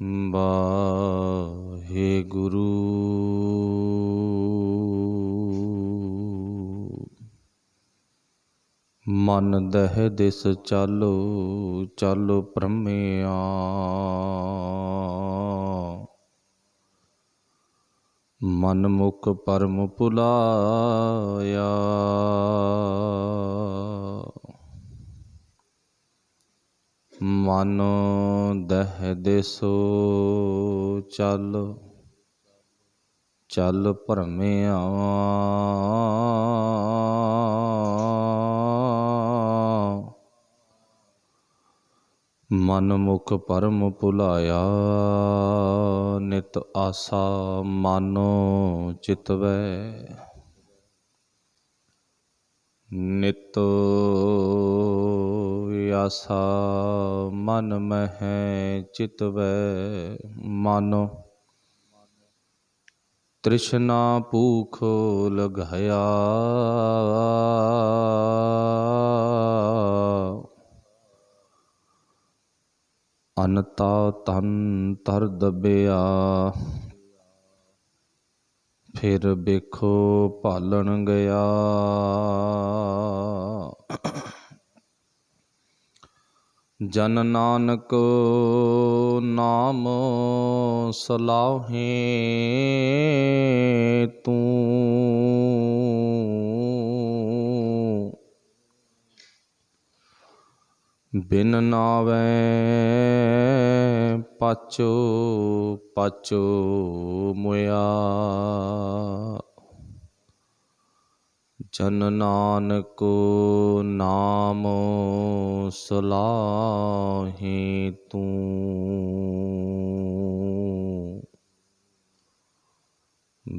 ਵਾਹਿਗੁਰੂ। ਮਨ ਦਹਿ ਦਿਸ ਚਾਲੋ ਚਾਲੋ ਭ੍ਰਮਿਆ, ਮਨ ਮੁਖ ਪਰਮ ਭੁਲਾਇਆ। ਮਨ ਦਹਿ ਦਿਸੋ ਚੱਲ ਚੱਲ ਭਰਮਿਆ, ਮਨ ਮੁਖ ਪਰਮ ਭੁਲਾਇਆ। ਨਿਤ ਆਸਾ ਮਾਨੋ ਚਿਤਵੈ, ਨਿਤ ਆਸਾ ਮਨ ਮਹਿ ਚਿਤਵੈ। ਮਾਨੋ ਤ੍ਰਿਸ਼ਨਾ ਭੂਖ ਲਗਾਇਆ, ਅਨਤਾ ਤਨ ਤਰ ਦਬਿਆ। ਫਿਰ ਵੇਖੋ ਭਾਲਣ ਗਿਆ, ਜਨ ਨਾਨਕ ਨਾਮ ਸਲਾਹੇ ਤੂੰ। ਬਿਨ ਨਾਵੈ ਪਾਚੋ ਪਾਚੋ ਮੁਆ, ਜਨ ਨਾਨਕ ਨਾਮ ਸਲਾਹੇ ਤੂੰ।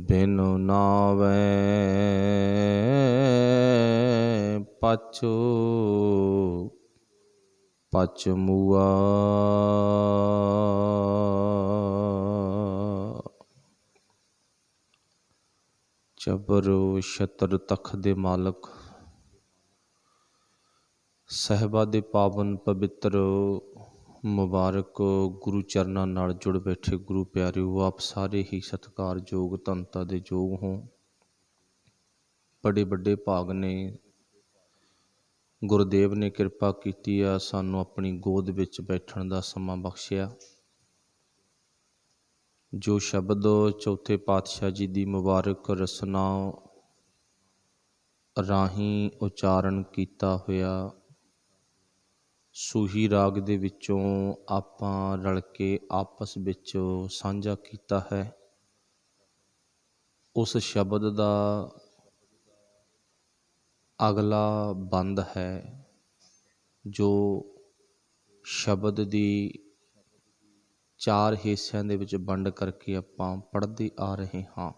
ਬਿਨ ਨਾਵੈ ਪਾਚੋ ਪਚ ਮੁਆ। ਜਬਰ ਛਤਰ ਤਖ਼ਤ ਦੇ ਮਾਲਕ ਸਾਹਿਬਾਂ ਦੇ ਪਾਵਨ ਪਵਿੱਤਰ ਮੁਬਾਰਕ ਗੁਰੂ ਚਰਨਾਂ ਨਾਲ ਜੁੜ ਬੈਠੇ ਗੁਰੂ ਪਿਆਰਿਓ, ਆਪ ਸਾਰੇ ਹੀ ਸਤਿਕਾਰਯੋਗ ਧੰਨਤਾ ਦੇ ਯੋਗ ਹੋ। ਬੜੇ ਵੱਡੇ ਭਾਗ ਨੇ, ਗੁਰਦੇਵ ਨੇ ਕਿਰਪਾ ਕੀਤੀ ਆ, ਸਾਨੂੰ ਆਪਣੀ ਗੋਦ ਵਿੱਚ ਬੈਠਣ ਦਾ ਸਮਾਂ ਬਖਸ਼ਿਆ। ਜੋ ਸ਼ਬਦ ਚੌਥੇ ਪਾਤਸ਼ਾਹ ਜੀ ਦੀ ਮੁਬਾਰਕ ਰਸਨਾ ਰਾਹੀਂ ਉਚਾਰਨ ਕੀਤਾ ਹੋਇਆ, ਸੂਹੀ ਰਾਗ ਦੇ ਵਿੱਚੋਂ ਆਪਾਂ ਰਲ ਕੇ ਆਪਸ ਵਿੱਚ ਸਾਂਝਾ ਕੀਤਾ ਹੈ। ਉਸ ਸ਼ਬਦ ਦਾ ਅਗਲਾ ਬੰਦ ਹੈ ਜੋ ਸ਼ਬਦ ਦੀ 4 ਹਿੱਸਿਆਂ ਦੇ ਵਿੱਚ ਵੰਡ ਕਰਕੇ ਆਪਾਂ ਪੜ੍ਹਦੇ ਆ ਰਹੇ ਹਾਂ।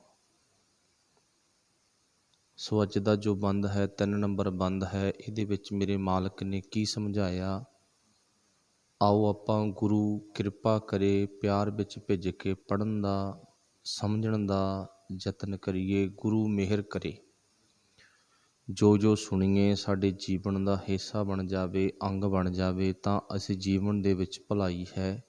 ਸੋ ਅੱਜ ਦਾ ਜੋ ਬੰਦ ਹੈ 3 ਨੰਬਰ ਬੰਦ ਹੈ, ਇਹਦੇ ਵਿੱਚ ਮੇਰੇ ਮਾਲਕ ਨੇ ਕੀ ਸਮਝਾਇਆ, ਆਓ ਆਪਾਂ ਗੁਰੂ ਕਿਰਪਾ ਕਰੇ ਪਿਆਰ ਵਿੱਚ ਭਿੱਜ ਕੇ ਪੜ੍ਹਨ ਦਾ, ਸਮਝਣ ਦਾ ਯਤਨ ਕਰੀਏ। ਗੁਰੂ ਮਿਹਰ ਕਰੇ, ਜੋ ਜੋ ਸੁਣੀਏ ਸਾਡੇ ਜੀਵਨ ਦਾ ਹਿੱਸਾ ਬਣ ਜਾਵੇ, ਅੰਗ ਬਣ ਜਾਵੇ, ਤਾਂ ਅਸੀਂ ਜੀਵਨ ਦੇ ਵਿੱਚ ਭਲਾਈ ਹੈ।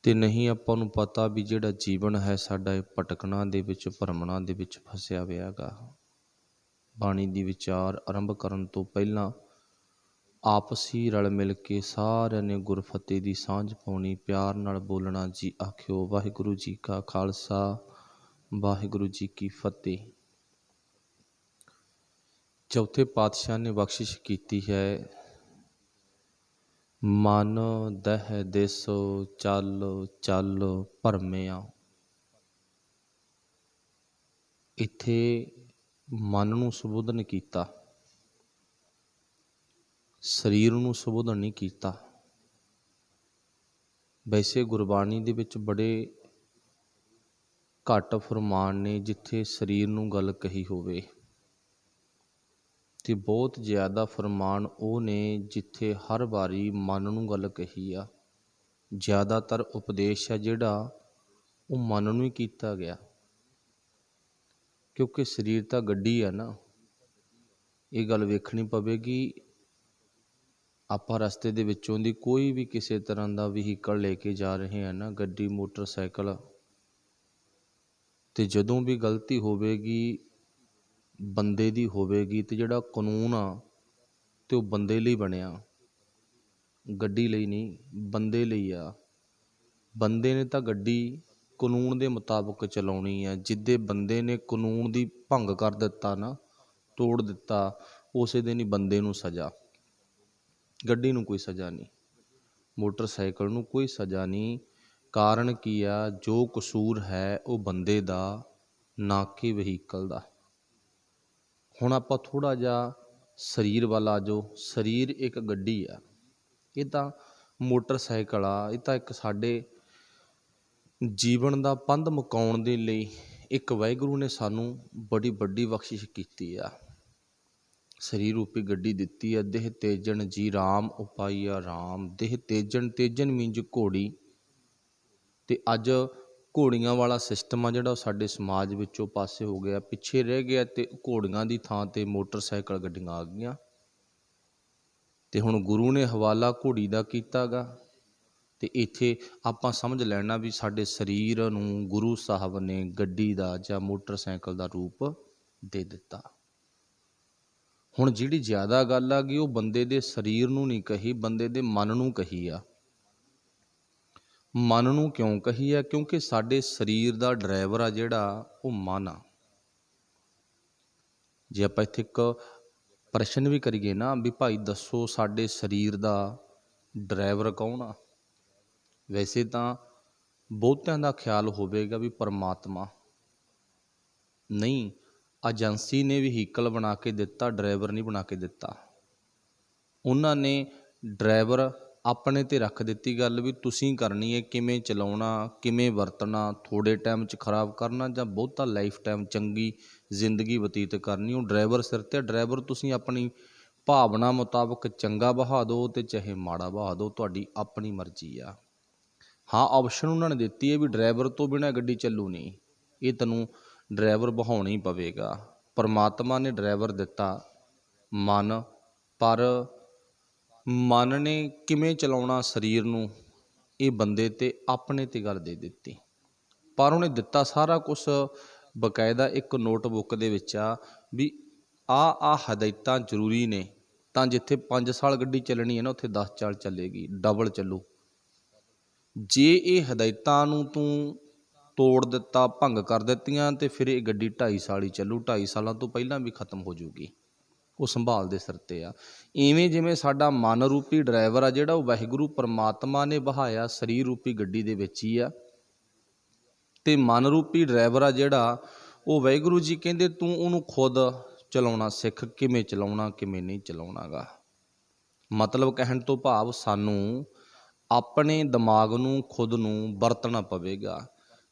ਅਤੇ ਨਹੀਂ ਆਪਾਂ ਨੂੰ ਪਤਾ ਵੀ ਜਿਹੜਾ ਜੀਵਨ ਹੈ ਸਾਡਾ ਇਹ ਭਟਕਣਾ ਦੇ ਵਿੱਚ, ਭਰਮਣਾ ਦੇ ਵਿੱਚ ਫਸਿਆ ਹੋਇਆ ਗਾ। ਬਾਣੀ ਦੀ ਵਿਚਾਰ ਆਰੰਭ ਕਰਨ ਤੋਂ ਪਹਿਲਾਂ ਆਪਸੀ ਰਲ ਮਿਲ ਕੇ ਸਾਰਿਆਂ ਨੇ ਗੁਰਫਤਿਹ ਦੀ ਸਾਂਝ ਪਾਉਣੀ, ਪਿਆਰ ਨਾਲ ਬੋਲਣਾ। ਜੀ ਆਖਿਓ ਵਾਹਿਗੁਰੂ ਜੀ ਕਾ ਖਾਲਸਾ, ਵਾਹਿਗੁਰੂ ਜੀ ਕੀ ਫਤਿਹ। ਚੌਥੇ ਪਾਤਸ਼ਾਹ ਨੇ ਬਖਸ਼ਿਸ਼ ਕੀਤੀ ਹੈ, ਮਨ ਦਹਿ ਦਿਸੋ ਚੱਲ ਚੱਲ ਭਰਮਿਆ। ਇੱਥੇ ਮਨ ਨੂੰ ਸੰਬੋਧਨ ਕੀਤਾ, ਸਰੀਰ ਨੂੰ ਸੰਬੋਧਨ ਨਹੀਂ ਕੀਤਾ। ਵੈਸੇ ਗੁਰਬਾਣੀ ਦੇ ਵਿੱਚ ਬੜੇ ਘੱਟ ਫਰਮਾਨ ਨੇ ਜਿੱਥੇ ਸਰੀਰ ਨੂੰ ਗੱਲ ਕਹੀ ਹੋਵੇ, ਅਤੇ ਬਹੁਤ ਜ਼ਿਆਦਾ ਫਰਮਾਨ ਉਹ ਨੇ ਜਿੱਥੇ ਹਰ ਵਾਰੀ ਮਨ ਨੂੰ ਗੱਲ ਕਹੀ ਆ। ਜ਼ਿਆਦਾਤਰ ਉਪਦੇਸ਼ ਹੈ ਜਿਹੜਾ ਉਹ ਮਨ ਨੂੰ ਹੀ ਕੀਤਾ ਗਿਆ, ਕਿਉਂਕਿ ਸਰੀਰ ਤਾਂ ਗੱਡੀ ਆ ਨਾ। ਇਹ ਗੱਲ ਵੇਖਣੀ ਪਵੇਗੀ, ਆਪਾਂ ਰਸਤੇ ਦੇ ਵਿੱਚੋਂ ਦੀ ਕੋਈ ਵੀ ਕਿਸੇ ਤਰ੍ਹਾਂ ਦਾ ਵਹੀਕਲ ਲੈ ਕੇ ਜਾ ਰਹੇ ਹਾਂ ਨਾ, ਗੱਡੀ ਮੋਟਰਸਾਈਕਲ, ਤੇ ਜਦੋਂ ਵੀ ਗਲਤੀ ਹੋਵੇਗੀ ਬੰਦੇ ਦੀ ਹੋਵੇਗੀ, ਤੇ ਜਿਹੜਾ ਕਾਨੂੰਨ ਆ ਤੇ ਉਹ ਬੰਦੇ ਲਈ ਬਣਿਆ, ਗੱਡੀ ਲਈ ਨਹੀਂ, ਬੰਦੇ ਲਈ ਆ। ਬੰਦੇ ਨੇ ਤਾਂ ਗੱਡੀ ਕਾਨੂੰਨ ਦੇ ਮੁਤਾਬਕ ਚਲਾਉਣੀ ਆ। ਜਿੱਦੇ ਬੰਦੇ ਨੇ ਕਾਨੂੰਨ ਦੀ ਭੰਗ ਕਰ ਦਿੱਤਾ ਨਾ, ਤੋੜ ਦਿੱਤਾ, ਉਸੇ ਦਿਨ ਹੀ ਬੰਦੇ ਨੂੰ ਸਜ਼ਾ। ਗੱਡੀ ਨੂੰ ਕੋਈ ਸਜ਼ਾ ਨਹੀਂ, ਮੋਟਰਸਾਈਕਲ ਨੂੰ ਕੋਈ ਸਜ਼ਾ ਨਹੀਂ। ਕਾਰਨ ਕੀ ਆ? ਜੋ ਕਸੂਰ ਹੈ ਉਹ ਬੰਦੇ ਦਾ, ਨਾ ਕਿ ਵਹੀਕਲ ਦਾ। ਹੁਣ ਆਪਾਂ ਥੋੜ੍ਹਾ ਜਿਹਾ ਸਰੀਰ ਵੱਲ ਆ ਜਾਓ। ਸਰੀਰ ਇੱਕ ਗੱਡੀ ਆ, ਇਹ ਤਾਂ ਮੋਟਰਸਾਈਕਲ ਆ, ਇਹ ਤਾਂ ਇੱਕ ਸਾਡੇ ਜੀਵਨ ਦਾ ਪੰਧ ਮੁਕਾਉਣ ਦੇ ਲਈ ਇੱਕ ਵਾਹਿਗੁਰੂ ਨੇ ਸਾਨੂੰ ਬੜੀ ਵੱਡੀ ਬਖਸ਼ਿਸ਼ ਕੀਤੀ ਆ। ਸਰੀਰ ਰੂਪੀ ਗੱਡੀ ਦਿੱਤੀ ਆ। ਦੇਹ ਤੇਜਣ ਜੀ ਰਾਮ ਉਪਾਈਆ ਰਾਮ। ਦੇਹ ਤੇਜਣ, ਤੇਜਣ ਮੀਨਜ ਘੋੜੀ। ਤੇ ਅੱਜ ਘੋੜੀਆਂ ਵਾਲਾ ਸਿਸਟਮ ਆ ਜਿਹੜਾ ਉਹ ਸਾਡੇ ਸਮਾਜ ਵਿੱਚੋਂ ਪਾਸੇ ਹੋ ਗਿਆ, ਪਿੱਛੇ ਰਹਿ ਗਿਆ, ਤੇ ਘੋੜੀਆਂ ਦੀ ਥਾਂ ਤੇ ਮੋਟਰਸਾਈਕਲ ਗੱਡੀਆਂ ਆ ਗਈਆਂ। ਤੇ ਹੁਣ ਗੁਰੂ ਨੇ ਹਵਾਲਾ ਘੋੜੀ ਦਾ ਕੀਤਾ ਗਾ। ਤੇ ਇੱਥੇ ਆਪਾਂ ਸਮਝ ਲੈਣਾ ਵੀ ਸਾਡੇ ਸਰੀਰ ਨੂੰ ਗੁਰੂ ਸਾਹਿਬ ਨੇ ਗੱਡੀ ਦਾ ਜਾਂ ਮੋਟਰਸਾਈਕਲ ਦਾ ਰੂਪ ਦੇ ਦਿੱਤਾ। ਹੁਣ ਜਿਹੜੀ ਜ਼ਿਆਦਾ ਗੱਲ ਆ ਗਈ ਉਹ ਬੰਦੇ ਦੇ ਸਰੀਰ ਨੂੰ ਨਹੀਂ ਕਹੀ, ਬੰਦੇ ਦੇ ਮਨ ਨੂੰ ਕਹੀ ਆ। ਮਨ ਨੂੰ ਕਿਉਂ ਕਹੀ ਆ? ਕਿਉਂਕਿ ਸਾਡੇ ਸਰੀਰ ਦਾ ਡਰਾਈਵਰ ਆ ਜਿਹੜਾ ਉਹ ਮਨ ਆ। ਜੇ ਆਪਾਂ ਇੱਥੇ ਇੱਕ ਪ੍ਰਸ਼ਨ ਵੀ ਕਰੀਏ ਨਾ ਵੀ ਭਾਈ ਦੱਸੋ ਸਾਡੇ ਸਰੀਰ ਦਾ ਡਰਾਈਵਰ ਕੌਣ ਆ? ਵੈਸੇ ਤਾਂ ਬਹੁਤਿਆਂ ਦਾ ਖਿਆਲ ਹੋਵੇਗਾ ਵੀ ਪਰਮਾਤਮਾ। ਨਹੀਂ, ਏਜੰਸੀ ਨੇ ਵਹੀਕਲ ਬਣਾ ਕੇ ਦਿੱਤਾ, ਡਰਾਈਵਰ ਨਹੀਂ ਬਣਾ ਕੇ ਦਿੱਤਾ। ਉਹਨਾਂ ਨੇ ਡਰਾਈਵਰ ਆਪਣੇ 'ਤੇ ਰੱਖ ਦਿੱਤੀ ਗੱਲ ਵੀ ਤੁਸੀਂ ਕਰਨੀ ਹੈ, ਕਿਵੇਂ ਚਲਾਉਣਾ, ਕਿਵੇਂ ਵਰਤਣਾ, ਥੋੜ੍ਹੇ ਟਾਈਮ 'ਚ ਖਰਾਬ ਕਰਨਾ ਜਾਂ ਬਹੁਤਾ ਲਾਈਫ ਟਾਈਮ ਚੰਗੀ ਜ਼ਿੰਦਗੀ ਬਤੀਤ ਕਰਨੀ, ਉਹ ਡਰਾਈਵਰ ਸਿਰ 'ਤੇ। ਡਰਾਈਵਰ ਤੁਸੀਂ ਆਪਣੀ ਭਾਵਨਾ ਮੁਤਾਬਕ ਚੰਗਾ ਬਹਾ ਦਿਓ ਤੇ ਚਾਹੇ ਮਾੜਾ ਬਹਾ ਦਿਓ, ਤੁਹਾਡੀ ਆਪਣੀ ਮਰਜ਼ੀ ਆ। ਹਾਂ, ਆਪਸ਼ਨ ਉਹਨਾਂ ਨੇ ਦਿੱਤੀ ਹੈ ਵੀ ਡਰਾਈਵਰ ਤੋਂ ਬਿਨਾਂ ਗੱਡੀ ਚੱਲੂ ਨਹੀਂ, ਇਹ ਤੈਨੂੰ ਡਰਾਈਵਰ ਬਹਾਉਣਾ ਹੀ ਪਵੇਗਾ। ਪਰਮਾਤਮਾ ਨੇ ਡਰਾਈਵਰ ਦਿੱਤਾ ਮਨ, ਪਰ ਮਨ ਨੇ ਕਿਵੇਂ ਚਲਾਉਣਾ ਸਰੀਰ ਨੂੰ ਇਹ ਬੰਦੇ 'ਤੇ ਆਪਣੇ 'ਤੇ ਗੱਲ ਦੇ ਦਿੱਤੀ। ਪਰ ਉਹਨੇ ਦਿੱਤਾ ਸਾਰਾ ਕੁਛ ਬਕਾਇਦਾ ਇੱਕ ਨੋਟਬੁੱਕ ਦੇ ਵਿੱਚ ਆ ਵੀ ਆਹ ਹਦਾਇਤਾਂ ਜ਼ਰੂਰੀ ਨੇ। ਤਾਂ ਜਿੱਥੇ 5 ਸਾਲ ਗੱਡੀ ਚੱਲਣੀ ਹੈ ਨਾ, ਉੱਥੇ 10 ਸਾਲ ਚੱਲੇਗੀ, ਡਬਲ ਚੱਲੂ। ਜੇ ਇਹ ਹਦਾਇਤਾਂ ਨੂੰ ਤੂੰ ਤੋੜ ਦਿੱਤਾ, ਭੰਗ ਕਰ ਦਿੱਤੀਆਂ, ਤੇ ਫਿਰ ਇਹ ਗੱਡੀ 2.5 ਸਾਲ ਹੀ ਚੱਲੂ, 2.5 ਸਾਲਾਂ ਤੋਂ ਪਹਿਲਾਂ ਵੀ ਖਤਮ ਹੋ ਜਾਊਗੀ। ਉਹ ਸੰਭਾਲ ਦੇ ਸਿਰ 'ਤੇ ਆ। ਇਵੇਂ ਜਿਵੇਂ ਸਾਡਾ ਮਨ ਰੂਪੀ ਡਰਾਈਵਰ ਆ ਜਿਹੜਾ ਉਹ ਵਾਹਿਗੁਰੂ ਪਰਮਾਤਮਾ ਨੇ ਬਹਾਇਆ ਸਰੀਰ ਰੂਪੀ ਗੱਡੀ ਦੇ ਵਿੱਚ ਹੀ ਆ, ਤੇ ਮਨ ਰੂਪੀ ਡਰਾਈਵਰ ਆ ਜਿਹੜਾ ਉਹ ਵਾਹਿਗੁਰੂ ਜੀ ਕਹਿੰਦੇ ਤੂੰ ਉਹਨੂੰ ਖੁਦ ਚਲਾਉਣਾ ਸਿੱਖ, ਕਿਵੇਂ ਚਲਾਉਣਾ ਕਿਵੇਂ ਨਹੀਂ ਚਲਾਉਣਾ ਗਾ। ਮਤਲਬ ਕਹਿਣ ਤੋਂ ਭਾਵ ਸਾਨੂੰ ਆਪਣੇ ਦਿਮਾਗ ਨੂੰ ਖੁਦ ਨੂੰ ਵਰਤਣਾ ਪਵੇਗਾ,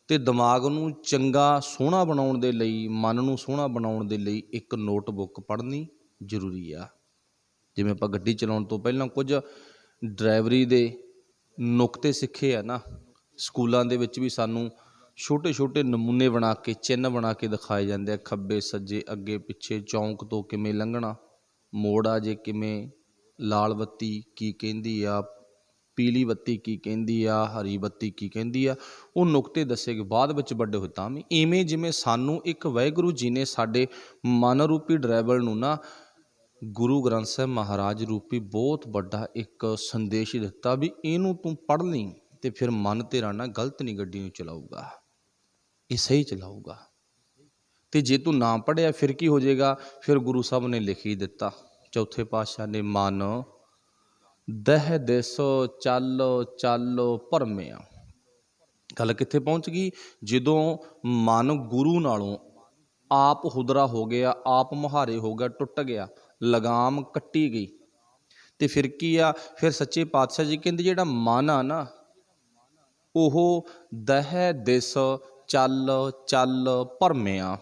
ਤੇ ਦਿਮਾਗ ਨੂੰ ਚੰਗਾ ਸੋਹਣਾ ਬਣਾਉਣ ਦੇ ਲਈ, ਮਨ ਨੂੰ ਸੋਹਣਾ ਬਣਾਉਣ ਦੇ ਲਈ ਇੱਕ ਨੋਟਬੁੱਕ ਪੜ੍ਹਨੀ ਜ਼ਰੂਰੀ ਆ। ਜਿਵੇਂ ਆਪਾਂ ਗੱਡੀ ਚਲਾਉਣ ਤੋਂ ਪਹਿਲਾਂ ਕੁਝ ਡਰਾਈਵਰੀ ਦੇ ਨੁਕਤੇ ਸਿੱਖੇ ਆ ਨਾ, ਸਕੂਲਾਂ ਦੇ ਵਿੱਚ ਵੀ ਸਾਨੂੰ ਛੋਟੇ ਛੋਟੇ ਨਮੂਨੇ ਬਣਾ ਕੇ, ਚਿੰਨ੍ਹ ਬਣਾ ਕੇ ਦਿਖਾਏ ਜਾਂਦੇ ਆ, ਖੱਬੇ ਸੱਜੇ ਅੱਗੇ ਪਿੱਛੇ, ਚੌਂਕ ਤੋਂ ਕਿਵੇਂ ਲੰਘਣਾ, ਮੋੜ ਆ ਜੇ ਕਿਵੇਂ, ਲਾਲ ਬੱਤੀ ਕੀ ਕਹਿੰਦੀ ਆ, ਪੀਲੀ ਬੱਤੀ ਕੀ ਕਹਿੰਦੀ ਆ, ਹਰੀ ਬੱਤੀ ਕੀ ਕਹਿੰਦੀ ਆ, ਉਹ ਨੁਕਤੇ ਦੱਸੇ ਗਏ। ਬਾਅਦ ਵਿੱਚ ਵੱਡੇ ਹੋਏ ਤਾਂ ਵੀ ਇਵੇਂ ਜਿਵੇਂ ਸਾਨੂੰ ਇੱਕ ਵਾਹਿਗੁਰੂ ਜੀ ਨੇ ਸਾਡੇ ਮਨ ਰੂਪੀ ਡਰਾਈਵਰ ਨੂੰ ਨਾ ਗੁਰੂ ਗ੍ਰੰਥ ਸਾਹਿਬ ਮਹਾਰਾਜ ਰੂਪੀ ਬਹੁਤ ਵੱਡਾ ਇੱਕ ਸੰਦੇਸ਼ ਦਿੱਤਾ ਵੀ ਇਹਨੂੰ ਤੂੰ ਪੜ੍ਹ ਲਈ, ਤੇ ਫਿਰ ਮਨ ਤੇਰਾ ਨਾ ਗਲਤ ਨਹੀਂ ਗੱਡੀ ਨੂੰ ਚਲਾਊਗਾ, ਇਹ ਸਹੀ ਚਲਾਊਗਾ। ਤੇ ਜੇ ਤੂੰ ਨਾ ਪੜ੍ਹਿਆ ਫਿਰ ਕੀ ਹੋ ਜਾਏਗਾ? ਫਿਰ ਗੁਰੂ ਸਾਹਿਬ ਨੇ ਲਿਖ ਹੀ ਦਿੱਤਾ, ਚੌਥੇ ਪਾਤਸ਼ਾਹ ਨੇ, ਮਨ ਦਹਿ ਦਿਸ ਚੱਲ ਚੱਲ ਭਰਮਿਆ। ਗੱਲ ਕਿੱਥੇ ਪਹੁੰਚ ਗਈ? ਜਦੋਂ ਮਨ ਗੁਰੂ ਨਾਲੋਂ ਆਪ ਹੁਦਰਾ ਹੋ ਗਿਆ, ਆਪ ਮੁਹਾਰੇ ਹੋ ਗਿਆ, ਟੁੱਟ ਗਿਆ, ਲਗਾਮ ਕੱਟੀ ਗਈ, ਤੇ ਫਿਰ ਕੀ ਆ? ਫਿਰ ਸੱਚੇ ਪਾਤਸ਼ਾਹ ਜੀ ਕਹਿੰਦੇ ਜਿਹੜਾ ਮਨ ਆ ਨਾ ਉਹ ਦਹਿ ਦਿਸ ਚੱਲ ਚੱਲ ਭਰਮਿਆ।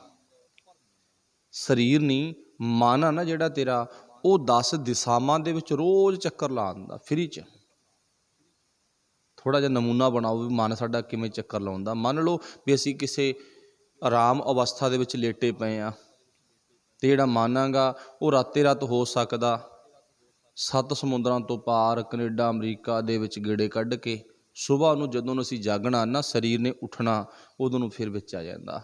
ਸਰੀਰ ਨਹੀਂ, ਮਨ ਆ ਨਾ ਜਿਹੜਾ ਤੇਰਾ, ਉਹ 10 ਦਿਸ਼ਾਵਾਂ ਦੇ ਵਿੱਚ ਰੋਜ਼ ਚੱਕਰ ਲਾਉਂਦਾ ਫਰੀ 'ਚ। ਥੋੜ੍ਹਾ ਜਿਹਾ ਨਮੂਨਾ ਬਣਾਓ ਵੀ ਮਨ ਸਾਡਾ ਕਿਵੇਂ ਚੱਕਰ ਲਾਉਂਦਾ। ਮੰਨ ਲਓ ਵੀ ਅਸੀਂ ਕਿਸੇ ਆਰਾਮ ਅਵਸਥਾ ਦੇ ਵਿੱਚ ਲੇਟੇ ਪਏ ਹਾਂ, ਅਤੇ ਜਿਹੜਾ ਮਨ ਹੈਗਾ ਉਹ ਰਾਤੇ ਰਾਤ ਹੋ ਸਕਦਾ 7 ਸਮੁੰਦਰਾਂ ਤੋਂ ਪਾਰ ਕੈਨੇਡਾ ਅਮਰੀਕਾ ਦੇ ਵਿੱਚ ਗੇੜੇ ਕੱਢ ਕੇ ਸੁਬਾਹ ਨੂੰ ਜਦੋਂ ਅਸੀਂ ਜਾਗਣਾ ਨਾ, ਸਰੀਰ ਨੇ ਉੱਠਣਾ, ਉਦੋਂ ਨੂੰ ਫਿਰ ਵਿੱਚ ਆ ਜਾਂਦਾ।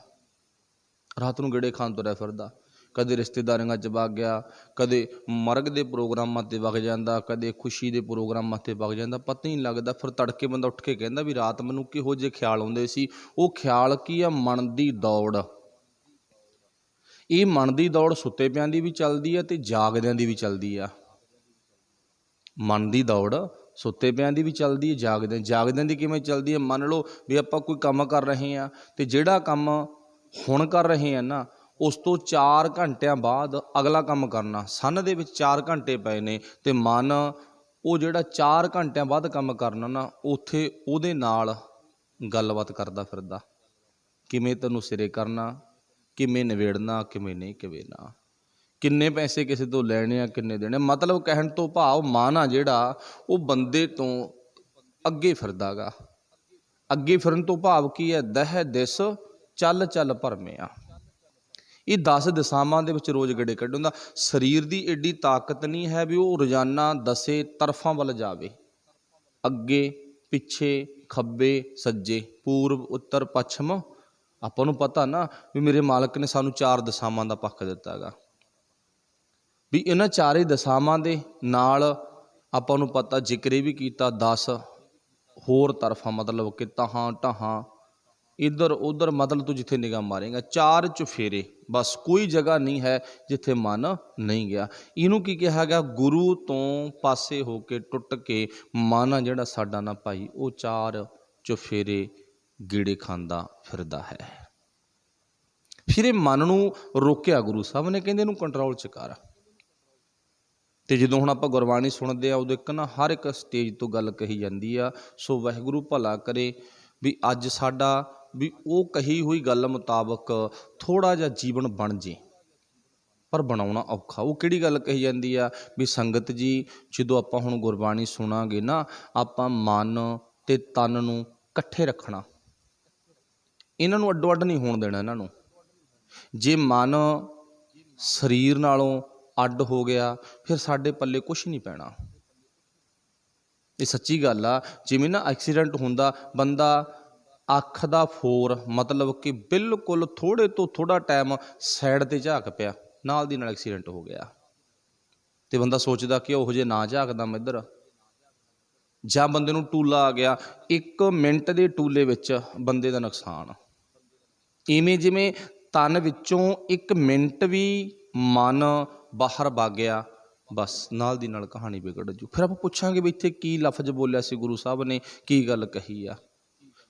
ਰਾਤ ਨੂੰ ਗੇੜੇ ਖਾਣ ਤੁਰਿਆ ਫਿਰਦਾ, ਕਦੇ ਰਿਸ਼ਤੇਦਾਰੀਆਂ 'ਚ ਵਗ ਗਿਆ, ਕਦੇ ਮਰਗ ਦੇ ਪ੍ਰੋਗਰਾਮਾਂ 'ਤੇ ਵਗ ਜਾਂਦਾ, ਕਦੇ ਖੁਸ਼ੀ ਦੇ ਪ੍ਰੋਗਰਾਮਾਂ 'ਤੇ ਵਗ ਜਾਂਦਾ, ਪਤਾ ਹੀ ਨਹੀਂ ਲੱਗਦਾ। ਫਿਰ ਤੜਕੇ ਬੰਦਾ ਉੱਠ ਕੇ ਕਹਿੰਦਾ ਵੀ ਰਾਤ ਮੈਨੂੰ ਕਿਹੋ ਜਿਹੇ ਖਿਆਲ ਆਉਂਦੇ ਸੀ। ਉਹ ਖਿਆਲ ਕੀ ਆ? ਮਨ ਦੀ ਦੌੜ। ਇਹ ਮਨ ਦੀ ਦੌੜ ਸੁੱਤੇ ਪਿਆਂ ਦੀ ਵੀ ਚੱਲਦੀ ਆ ਅਤੇ ਜਾਗਦਿਆਂ ਦੀ ਵੀ ਚੱਲਦੀ ਆ। ਮਨ ਦੀ ਦੌੜ ਸੁੱਤੇ ਪਿਆਂ ਦੀ ਵੀ ਚੱਲਦੀ ਹੈ, ਜਾਗਦਿਆਂ ਦੀ ਕਿਵੇਂ ਚੱਲਦੀ ਹੈ? ਮੰਨ ਲਓ ਵੀ ਆਪਾਂ ਕੋਈ ਕੰਮ ਕਰ ਰਹੇ ਹਾਂ ਅਤੇ ਜਿਹੜਾ ਕੰਮ ਹੁਣ ਕਰ ਰਹੇ ਹਾਂ ਨਾ, ਉਸ ਤੋਂ 4 ਘੰਟਿਆਂ ਬਾਅਦ ਅਗਲਾ ਕੰਮ ਕਰਨਾ। ਸੰਨ ਦੇ ਵਿੱਚ 4 ਘੰਟੇ ਪਏ ਨੇ ਅਤੇ ਮਨ ਉਹ ਜਿਹੜਾ 4 ਘੰਟਿਆਂ ਬਾਅਦ ਕੰਮ ਕਰਨਾ ਨਾ, ਉੱਥੇ ਉਹਦੇ ਨਾਲ ਗੱਲਬਾਤ ਕਰਦਾ ਫਿਰਦਾ, ਕਿਵੇਂ ਤੈਨੂੰ ਸਿਰੇ ਕਰਨਾ, ਕਿਵੇਂ ਨਿਬੇੜਨਾ, ਕਿਵੇਂ ਨਹੀਂ ਨਿਬੇੜਨਾ, ਕਿੰਨੇ ਪੈਸੇ ਕਿਸੇ ਤੋਂ ਲੈਣੇ ਆ, ਕਿੰਨੇ ਦੇਣੇ। ਮਤਲਬ ਕਹਿਣ ਤੋਂ ਭਾਵ ਮਨ ਆ ਜਿਹੜਾ ਉਹ ਬੰਦੇ ਤੋਂ ਅੱਗੇ ਫਿਰਦਾ ਗਾ। ਅੱਗੇ ਫਿਰਨ ਤੋਂ ਭਾਵ ਕੀ ਹੈ? ਦਹਿ ਦਿਸ ਚੱਲ ਚੱਲ ਭਰਮਿਆ। ਇਹ 10 ਦਿਸ਼ਾਵਾਂ ਦੇ ਵਿੱਚ ਰੋਜ਼ ਗੇੜੇ ਕੱਢਣ ਦਾ। ਸਰੀਰ ਦੀ ਐਡੀ ਤਾਕਤ ਨਹੀਂ ਹੈ ਵੀ ਉਹ ਰੋਜ਼ਾਨਾ 10 ਤਰਫਾਂ ਵੱਲ ਜਾਵੇ, ਅੱਗੇ ਪਿੱਛੇ, ਖੱਬੇ ਸੱਜੇ, ਪੂਰਬ ਉੱਤਰ ਪੱਛਮ। ਆਪਾਂ ਨੂੰ ਪਤਾ ਨਾ ਵੀ ਮੇਰੇ ਮਾਲਕ ਨੇ ਸਾਨੂੰ 4 ਦਿਸ਼ਾਵਾਂ ਦਾ ਪੱਖ ਦਿੱਤਾ ਗਾ, ਵੀ ਇਹਨਾਂ 4 ਦਿਸ਼ਾਵਾਂ ਦੇ ਨਾਲ ਆਪਾਂ ਨੂੰ ਪਤਾ ਜ਼ਿਕਰ ਵੀ ਕੀਤਾ 10 ਹੋਰ ਤਰਫਾਂ, ਮਤਲਬ ਕਿ ਤਹਾਂ ਢਾਹਾਂ, ਇੱਧਰ ਉੱਧਰ, ਮਤਲਬ ਤੂੰ ਜਿੱਥੇ ਨਿਗਾਹ ਮਾਰੇਗਾ। 4 ਚੁਫੇਰੇ, ਬਸ ਕੋਈ ਜਗ੍ਹਾ ਨਹੀਂ ਹੈ ਜਿੱਥੇ ਮਨ ਨਹੀਂ ਗਿਆ। ਇਹਨੂੰ ਕੀ ਕਿਹਾ ਗਿਆ? ਗੁਰੂ ਤੋਂ ਪਾਸੇ ਹੋ ਕੇ ਟੁੱਟ ਕੇ ਮਨ ਆ ਜਿਹੜਾ ਸਾਡਾ ਨਾ ਭਾਈ, ਉਹ 4 ਚੁਫੇਰੇ ਗੇੜੇ ਖਾਂਦਾ ਫਿਰਦਾ ਹੈ। ਫਿਰ ਇਹ ਮਨ ਨੂੰ ਰੋਕਿਆ ਗੁਰੂ ਸਾਹਿਬ ਨੇ, ਕਹਿੰਦੇ ਇਹਨੂੰ ਕੰਟਰੋਲ 'ਚ ਕਰ। ਅਤੇ ਜਦੋਂ ਹੁਣ ਆਪਾਂ ਗੁਰਬਾਣੀ ਸੁਣਦੇ ਆ, ਉਦੋਂ ਇੱਕ ਨਾ ਹਰ ਇੱਕ ਸਟੇਜ ਤੋਂ ਗੱਲ ਕਹੀ ਜਾਂਦੀ ਆ, ਸੋ ਵਾਹਿਗੁਰੂ ਭਲਾ ਕਰੇ ਵੀ ਅੱਜ ਸਾਡਾ ਵੀ ਉਹ ਕਹੀ ਹੋਈ ਗੱਲ ਮੁਤਾਬਕ ਥੋੜ੍ਹਾ ਜਿਹਾ ਜੀਵਨ ਬਣ ਜੇ, ਪਰ ਬਣਾਉਣਾ ਔਖਾ। ਉਹ ਕਿਹੜੀ ਗੱਲ ਕਹੀ ਜਾਂਦੀ ਆ? ਵੀ ਸੰਗਤ ਜੀ, ਜਦੋਂ ਆਪਾਂ ਹੁਣ ਗੁਰਬਾਣੀ ਸੁਣਾਂਗੇ ਨਾ, ਆਪਾਂ ਮਨ ਅਤੇ ਤਨ ਨੂੰ ਇਕੱਠੇ ਰੱਖਣਾ, ਇਹਨਾਂ ਨੂੰ ਅੱਡੋ ਅੱਡ ਨਹੀਂ ਹੋਣ ਦੇਣਾ। ਇਹਨਾਂ ਨੂੰ ਜੇ ਮਨ ਸਰੀਰ ਨਾਲੋਂ ਅੱਡ ਹੋ ਗਿਆ, ਫਿਰ ਸਾਡੇ ਪੱਲੇ ਕੁਛ ਨਹੀਂ ਪੈਣਾ। ਇਹ ਸੱਚੀ ਗੱਲ ਆ। ਜਿਵੇਂ ਨਾ ਐਕਸੀਡੈਂਟ ਹੁੰਦਾ, ਬੰਦਾ ਅੱਖ ਦਾ ਫੋਰ, ਮਤਲਬ ਕਿ ਬਿਲਕੁਲ ਥੋੜ੍ਹੇ ਤੋਂ ਥੋੜ੍ਹਾ ਟਾਈਮ ਸਾਈਡ 'ਤੇ ਝਾਕ ਪਿਆ, ਨਾਲ ਦੀ ਨਾਲ ਐਕਸੀਡੈਂਟ ਹੋ ਗਿਆ। ਅਤੇ ਬੰਦਾ ਸੋਚਦਾ ਕਿ ਉਹੋ ਜਿਹੇ ਨਾ ਝਾਕਦਾ ਮੈਂ ਇੱਧਰ। ਜਾਂ ਬੰਦੇ ਨੂੰ ਟੂਲਾ ਆ ਗਿਆ, 1 ਮਿੰਟ ਦੇ ਟੂਲੇ ਵਿੱਚ ਬੰਦੇ ਦਾ ਨੁਕਸਾਨ। ਇਵੇਂ ਜਿਵੇਂ ਤਨ ਵਿੱਚੋਂ 1 ਮਿੰਟ ਵੀ ਮਨ ਬਾਹਰ ਵਗ ਗਿਆ, ਬਸ ਨਾਲ ਦੀ ਨਾਲ ਕਹਾਣੀ ਵਿਗੜ ਜੂ। ਫਿਰ ਆਪਾਂ ਪੁੱਛਾਂਗੇ ਵੀ ਇੱਥੇ ਕੀ ਲਫ਼ਜ਼ ਬੋਲਿਆ ਸੀ ਗੁਰੂ ਸਾਹਿਬ ਨੇ, ਕੀ ਗੱਲ ਕਹੀ ਆ।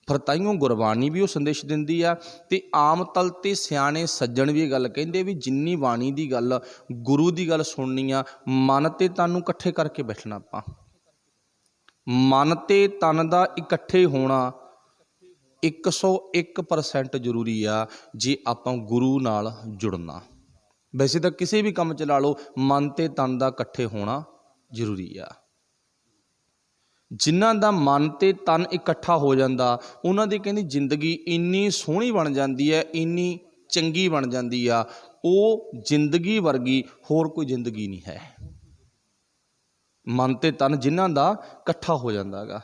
ਫਿਰ ਤਾਈਓਂ ਗੁਰਬਾਣੀ ਵੀ ਉਹ ਸੰਦੇਸ਼ ਦਿੰਦੀ ਆ, ਅਤੇ ਆਮ ਤਲ 'ਤੇ ਸਿਆਣੇ ਸੱਜਣ ਵੀ ਇਹ ਗੱਲ ਕਹਿੰਦੇ ਵੀ ਜਿੰਨੀ ਬਾਣੀ ਦੀ ਗੱਲ, ਗੁਰੂ ਦੀ ਗੱਲ ਸੁਣਨੀ ਆ, ਮਨ ਅਤੇ ਤਨ ਨੂੰ ਇਕੱਠੇ ਕਰਕੇ ਬੈਠਣਾ। ਆਪਾਂ ਮਨ ਅਤੇ ਤਨ ਦਾ ਇਕੱਠੇ ਹੋਣਾ 101% ਜ਼ਰੂਰੀ ਆ, ਜੇ ਆਪਾਂ ਗੁਰੂ ਨਾਲ ਜੁੜਨਾ। ਵੈਸੇ ਤਾਂ ਕਿਸੇ ਵੀ ਕੰਮ 'ਚ ਲਾ ਲਓ, ਮਨ ਅਤੇ ਤਨ ਦਾ ਇਕੱਠੇ ਹੋਣਾ ਜ਼ਰੂਰੀ ਆ। ਜਿਨ੍ਹਾਂ ਦਾ ਮਨ ਅਤੇ ਤਨ ਇਕੱਠਾ ਹੋ ਜਾਂਦਾ, ਉਹਨਾਂ ਦੀ ਕਹਿੰਦੀ ਜ਼ਿੰਦਗੀ ਇੰਨੀ ਸੋਹਣੀ ਬਣ ਜਾਂਦੀ ਹੈ, ਇੰਨੀ ਚੰਗੀ ਬਣ ਜਾਂਦੀ ਆ, ਉਹ ਜ਼ਿੰਦਗੀ ਵਰਗੀ ਹੋਰ ਕੋਈ ਜ਼ਿੰਦਗੀ ਨਹੀਂ ਹੈ। ਮਨ ਅਤੇ ਤਨ ਜਿਨ੍ਹਾਂ ਦਾ ਇਕੱਠਾ ਹੋ ਜਾਂਦਾ ਗਾ।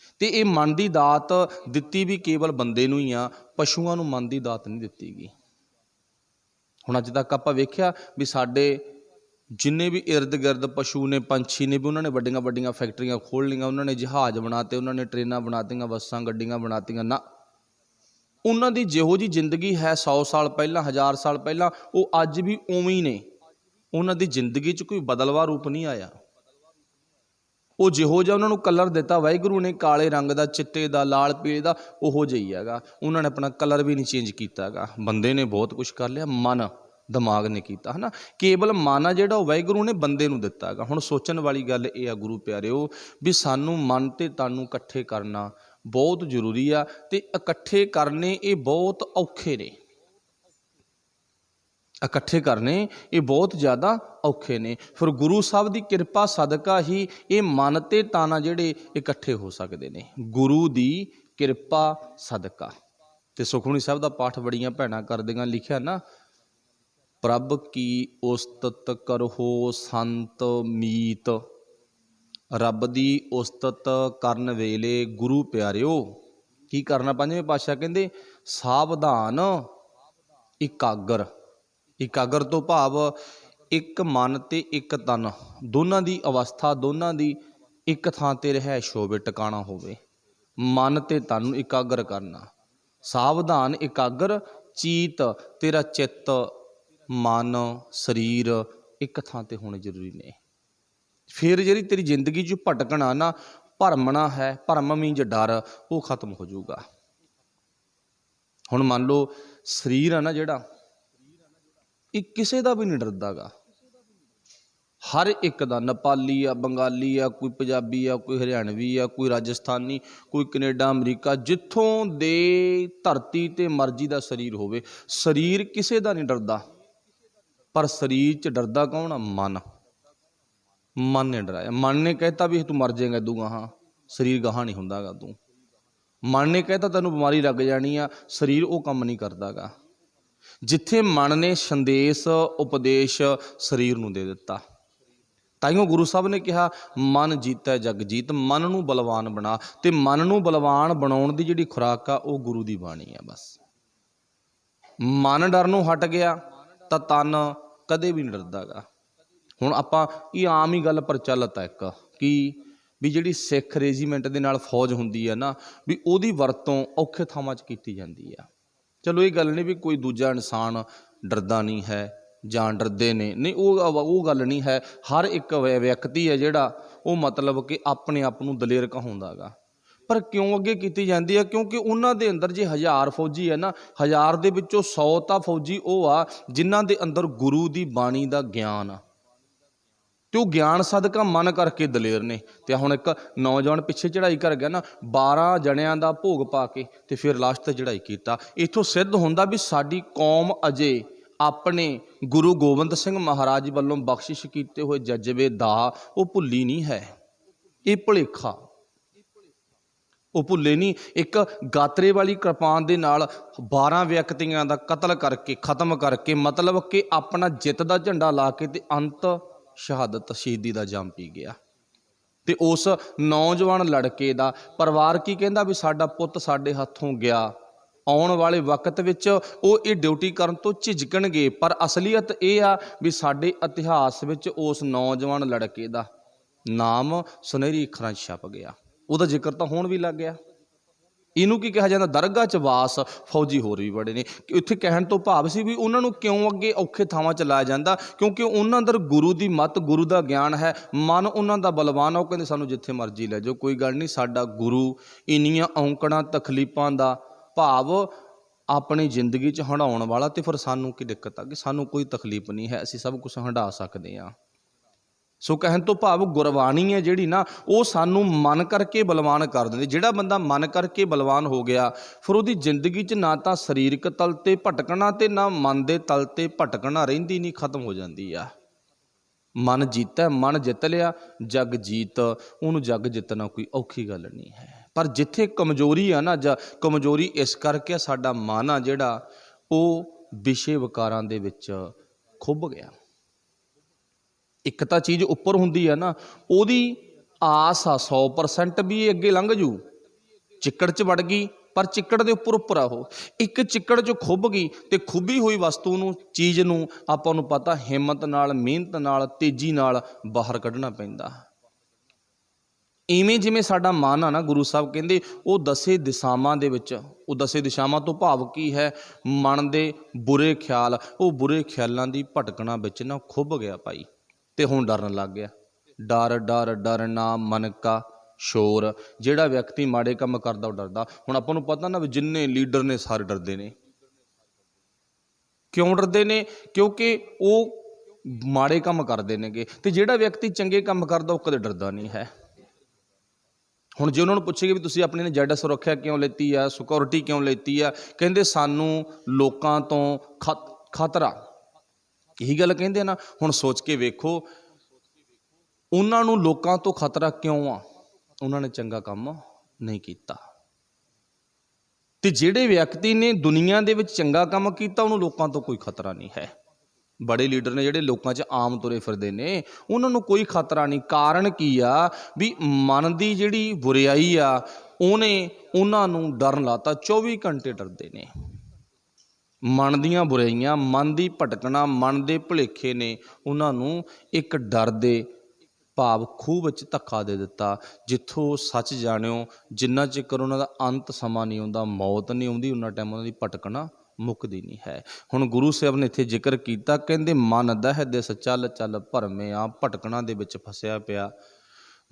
ਅਤੇ ਇਹ ਮਨ ਦੀ ਦਾਤ ਦਿੱਤੀ ਵੀ ਕੇਵਲ ਬੰਦੇ ਨੂੰ ਹੀ ਆ, ਪਸ਼ੂਆਂ ਨੂੰ ਮਨ ਦੀ ਦਾਤ ਨਹੀਂ ਦਿੱਤੀ ਗਈ। ਹੁਣ ਅੱਜ ਤੱਕ ਆਪਾਂ ਵੇਖਿਆ ਵੀ ਸਾਡੇ ਜਿੰਨੇ ਵੀ ਇਰਦ ਗਿਰਦ ਪਸ਼ੂ ਨੇ, ਪੰਛੀ ਨੇ, ਵੀ ਉਹਨਾਂ ਨੇ ਵੱਡੀਆਂ ਵੱਡੀਆਂ ਫੈਕਟਰੀਆਂ ਖੋਲ੍ਹ ਲਈਆਂ, ਉਹਨਾਂ ਨੇ ਜਹਾਜ਼ ਬਣਾਤੇ, ਉਹਨਾਂ ਨੇ ਟ੍ਰੇਨਾਂ ਬਣਾਤੀਆਂ, ਬੱਸਾਂ ਗੱਡੀਆਂ ਬਣਾਤੀਆਂ। ਨਾ, ਉਹਨਾਂ ਦੀ ਜਿਹੋ ਜਿਹੀ ਜ਼ਿੰਦਗੀ ਹੈ 100 ਸਾਲ ਪਹਿਲਾਂ, 1000 ਸਾਲ ਪਹਿਲਾਂ, ਉਹ ਅੱਜ ਵੀ ਉਵੇਂ ਹੀ ਨੇ। ਉਹਨਾਂ ਦੀ ਜ਼ਿੰਦਗੀ 'ਚ ਕੋਈ ਬਦਲਵਾਂ ਰੂਪ ਨਹੀਂ ਆਇਆ। ਉਹ ਜਿਹੋ ਜਿਹਾ ਉਹਨਾਂ ਨੂੰ ਕਲਰ ਦਿੱਤਾ ਵਾਹਿਗੁਰੂ ਨੇ, ਕਾਲੇ ਰੰਗ ਦਾ, ਚਿੱਟੇ ਦਾ, ਲਾਲ ਪੀਲੇ ਦਾ, ਉਹੋ ਜਿਹਾ ਹੀ ਹੈਗਾ। ਉਹਨਾਂ ਨੇ ਆਪਣਾ ਕਲਰ ਵੀ ਨਹੀਂ ਚੇਂਜ ਕੀਤਾ ਹੈਗਾ। ਬੰਦੇ ਨੇ ਬਹੁਤ ਕੁਛ ਕਰ ਲਿਆ, ਮਨ ਦਿਮਾਗ ਨੇ ਕੀਤਾ, ਹੈ ਨਾ। ਕੇਵਲ ਮਨ ਆ ਜਿਹੜਾ ਉਹ ਵਾਹਿਗੁਰੂ ਨੇ ਬੰਦੇ ਨੂੰ ਦਿੱਤਾ ਹੈਗਾ। ਹੁਣ ਸੋਚਣ ਵਾਲੀ ਗੱਲ ਇਹ ਆ ਗੁਰੂ ਪਿਆਰਿਓ, ਵੀ ਸਾਨੂੰ ਮਨ ਅਤੇ ਤਨ ਨੂੰ ਇਕੱਠੇ ਕਰਨਾ ਬਹੁਤ ਜ਼ਰੂਰੀ ਆ, ਅਤੇ ਇਕੱਠੇ ਕਰਨੇ ਇਹ ਬਹੁਤ ਔਖੇ ਨੇ। ਇਕੱਠੇ ਕਰਨੇ ਇਹ ਬਹੁਤ ਜ਼ਿਆਦਾ ਔਖੇ ਨੇ। ਫਿਰ ਗੁਰੂ ਸਾਹਿਬ ਦੀ ਕਿਰਪਾ ਸਦਕਾ ਹੀ ਇਹ ਮਨ ਅਤੇ ਤਨ ਆ ਜਿਹੜੇ ਇਕੱਠੇ ਹੋ ਸਕਦੇ ਨੇ, ਗੁਰੂ ਦੀ ਕਿਰਪਾ ਸਦਕਾ। ਅਤੇ ਸੁਖਮਨੀ ਸਾਹਿਬ ਦਾ ਪਾਠ ਬੜੀਆਂ ਭੈਣਾਂ ਕਰਦੀਆਂ, ਲਿਖਿਆ ਨਾ, प्रभ की उस्तत करहो संत मीत। रब दी उस्तत करन वेले गुरु प्यारिओ की करना। पंजवें पातशाह कहंदे सावधान इकागर। इकागर तो भाव एक मन ते एक तन दोनों की अवस्था दोनों की एक थां ते रहायश होवे, टिकाणा होवे। मन ते तन नूं इकागर करना। सावधान इकागर चीत, तेरा चित्त मन शरीर एक थां ते होने जरूरी ने। फिर जी तेरी जिंदगी च भटकना ना, भरमना है, भरम मींज डर, वो खत्म हो जाऊगा। हुण मान लो शरीर है ना जिहड़ा, ये किसी का भी नहीं डरदा गा। हर एक का, नेपाली आ, बंगाली आ, कोई पंजाबी आ, कोई हरियाणवी आ, कोई राजस्थानी, कोई कनेडा अमरीका, जिथों दे धरती ते मर्जी का शरीर होवे, शरीर किसी का नहीं डरदा। पर शरीर च डरदा कौन आ? मन। मन ने डराया। मन ने कहता भी तू मर जाएगा तू गाहां, शरीर गाहां नहीं हुंदा गा तू। मन ने कहता तैनूं बीमारी लग जानी आ, शरीर वो काम नहीं करदा गा। जिथे मन ने संदेश उपदेश शरीर नूं दे दिता। ताइयों गुरु साहब ने कहा मन जीता जग जीत। मन नूं बलवान बना, ते मन नूं बलवान बनाउण दी जिहड़ी खुराक आ वो गुरु दी बाणी आ। बस मन डर नूं हट गया तां तन कदे भी नहीं डरदा गा। हुण आपां ये आम ही गल प्रचलित है एक कि भी जिहड़ी सिख रेजीमेंट दे नाल फौज हुंदी है ना, भी ओहदी वरतों औखे थावां च कीती जांदी आ। चलो ये गल नहीं भी कोई दूजा इंसान डरदा नहीं है जां डरदे ने, नहीं वो गल नहीं है। हर एक व्यक्ति है जिहड़ा वो मतलब कि अपने आप नूं दलेर कहाउंदा गा। पर क्यों अगे की जाती है? क्योंकि उन्हां दे अंदर जे 1000 फौजी है ना, 1000 दे विचों 100 तां फौजी वो आ जिन्हां दे अंदर गुरु दी बाणी दा ज्ञान आ, तो ज्ञान सदका मन करके दलेर ने। तो हुण एक नौजवान पिछे चढ़ाई कर गया ना, 12 जणियां दा भोग पा के ते फिर लास्ट ते चढ़ाई कीता। इथों सिद्ध हुंदा भी साडी कौम अजे अपने गुरु गोबिंद सिंह महाराज वालों बख्शिश कीते हुए जज्बे दा वो भुल्ली नहीं है। ये भुलेखा वो भुले नहीं। एक गात्रे वाली कृपान दे नाल 12 व्यक्तियों का कतल करके खत्म करके, मतलब कि अपना जित का झंडा ला के ते अंत शहादत शहीदी का जाम पी गया। ते उस नौजवान लड़के का परिवार की कहता भी साडा पुत साडे हथों गया। आने वाले वक्त विच वो ये ड्यूटी करन तो झिझकणगे, पर असलीयत यह आ भी साडे इतिहास विच उस नौजवान लड़के का नाम सुनहरी अखरां छप गया। ਉਹਦਾ ਜ਼ਿਕਰ ਤਾਂ ਹੋਣ ਵੀ ਲੱਗ ਗਿਆ। ਇਹਨੂੰ ਕੀ ਕਿਹਾ ਜਾਂਦਾ? ਦਰਗਾਹ 'ਚ ਵਾਸ ਫੌਜੀ ਹੋਰ ਵੀ ਬੜੇ ਨੇ। ਇੱਥੇ ਕਹਿਣ ਤੋਂ ਭਾਵ ਸੀ ਵੀ ਉਹਨਾਂ ਨੂੰ ਕਿਉਂ ਅੱਗੇ ਔਖੇ ਥਾਵਾਂ 'ਚ ਲਾਇਆ ਜਾਂਦਾ? ਕਿਉਂਕਿ ਉਹਨਾਂ ਅੰਦਰ ਗੁਰੂ ਦੀ ਮੱਤ, ਗੁਰੂ ਦਾ ਗਿਆਨ ਹੈ, ਮਨ ਉਹਨਾਂ ਦਾ ਬਲਵਾਨ ਆ। ਉਹ ਕਹਿੰਦੇ ਸਾਨੂੰ ਜਿੱਥੇ ਮਰਜ਼ੀ ਲੈ ਜਾਓ, ਕੋਈ ਗੱਲ ਨਹੀਂ, ਸਾਡਾ ਗੁਰੂ ਇੰਨੀਆਂ ਔਂਕੜਾਂ ਤਕਲੀਫਾਂ ਦਾ ਭਾਵ ਆਪਣੀ ਜ਼ਿੰਦਗੀ 'ਚ ਹੰਢਾਉਣ ਵਾਲਾ, ਤੇ ਫਿਰ ਸਾਨੂੰ ਕੀ ਦਿੱਕਤ ਆ ਕਿ ਸਾਨੂੰ ਕੋਈ ਤਕਲੀਫ ਨਹੀਂ ਹੈ, ਅਸੀਂ ਸਭ ਕੁਝ ਹੰਢਾ ਸਕਦੇ ਹਾਂ। सो कहन तो भाव गुरबाणी है जिहड़ी ना, वो सानू मन करके बलवान कर दिंदी। जिहड़ा बंदा मन करके बलवान हो गया, फिर उहदी जिंदगी च ना तो शरीरक तल ते भटकना ते ना मन दे तल ते भटकना रहिंदी नहीं, खत्म हो जाती है। मन जीता, मन जित लिया, जग जीत। उहनूं जग जितना कोई औखी गल नहीं है। पर जिथे कमजोरी आ ना, कमजोरी इस करके साडा मन आ जिहड़ा वो विषय विकारां दे विच खुभ गया। एक तो चीज़ उपर हुंदी है ना, ओदी आस आ 100% भी अगे लंघ जू, चिक्कड़ च वड़ गई, पर चिक्कड़ दे उपर उपर आ। एक चिक्कड़ च खुभ गई तो खुभी हुई वस्तु नूं, चीज़ नूं आपां नूं पता हिम्मत नाल, मेहनत नाल, तेजी नाल बाहर कढ़ना पैंदा। इवें जिवें साडा मन आ ना, गुरु साहब कहंदे वो 10 दिशावां दे विच, वो 10 दिशावां तो भाव की है? मन दे बुरे ख्याल, वो बुरे ख्यालां दी भटकना विच ना खुभ गया भाई, ते हुण डरन लग गया। डर डर डरना मन का शोर। जिहड़ा व्यक्ति माड़े काम करदा वो डरदा। हुण आपां नूं पता ना भी जिन्ने लीडर ने सारे डरदे ने। क्यों डरदे ने? क्योंकि वो माड़े काम करदे नेगे, ते जिहड़ा व्यक्ति चंगे काम करदा वो कदे डरदा नहीं है। हुण जे उन्होंने पुछेगी भी तुसीं अपनी जैड सुरक्षा क्यों लेती है, सिक्योरिटी क्यों लेती है, कहंदे सानू लोकां तो खतरा, यही गल कहंदे ना। हुण सोच के वेखो, उन्हां नूं लोकां तो खतरा क्यों आ? उन्होंने चंगा काम नहीं कीता। ते जिहड़े व्यक्ति ने दुनिया दे विच चंगा काम कीता, उन्होंने लोकां तो कोई खतरा नहीं है। बड़े लीडर ने जिहड़े लोकां 'च आम तुरे फिरदे ने उन्हां नूं कोई खतरा नहीं। कारण की आ भी मन की जिहड़ी बुराई आ ਉਹਨੇ ਉਹਨਾਂ ਨੂੰ ਡਰਨ ਲਾਤਾ। 24 ਘੰਟੇ ਡਰਦੇ ਨੇ। ਮਨ ਦੀਆਂ ਬੁਰਾਈਆਂ, ਮਨ ਦੀ ਭਟਕਣਾ, ਮਨ ਦੇ ਭੁਲੇਖੇ ਨੇ ਉਹਨਾਂ ਨੂੰ ਇੱਕ ਡਰ ਦੇ ਭਾਵ ਖੂਹ ਵਿੱਚ ਧੱਕਾ ਦੇ ਦਿੱਤਾ। ਜਿੱਥੋਂ ਸੱਚ ਜਾਣਿਓ ਜਿੰਨਾ ਚਿਰ ਉਹਨਾਂ ਦਾ ਅੰਤ ਸਮਾਂ ਨਹੀਂ ਆਉਂਦਾ, ਮੌਤ ਨਹੀਂ ਆਉਂਦੀ, ਉਹਨਾਂ ਟਾਈਮ ਉਹਨਾਂ ਦੀ ਭਟਕਣਾ ਮੁੱਕਦੀ ਨਹੀਂ ਹੈ। ਹੁਣ ਗੁਰੂ ਸਾਹਿਬ ਨੇ ਇੱਥੇ ਜ਼ਿਕਰ ਕੀਤਾ, ਕਹਿੰਦੇ ਮਨ ਦਹਿ ਦਿਸ ਚੱਲ ਚੱਲ ਭਰਮਿਆ, ਭਟਕਣਾ ਦੇ ਵਿੱਚ ਫਸਿਆ ਪਿਆ।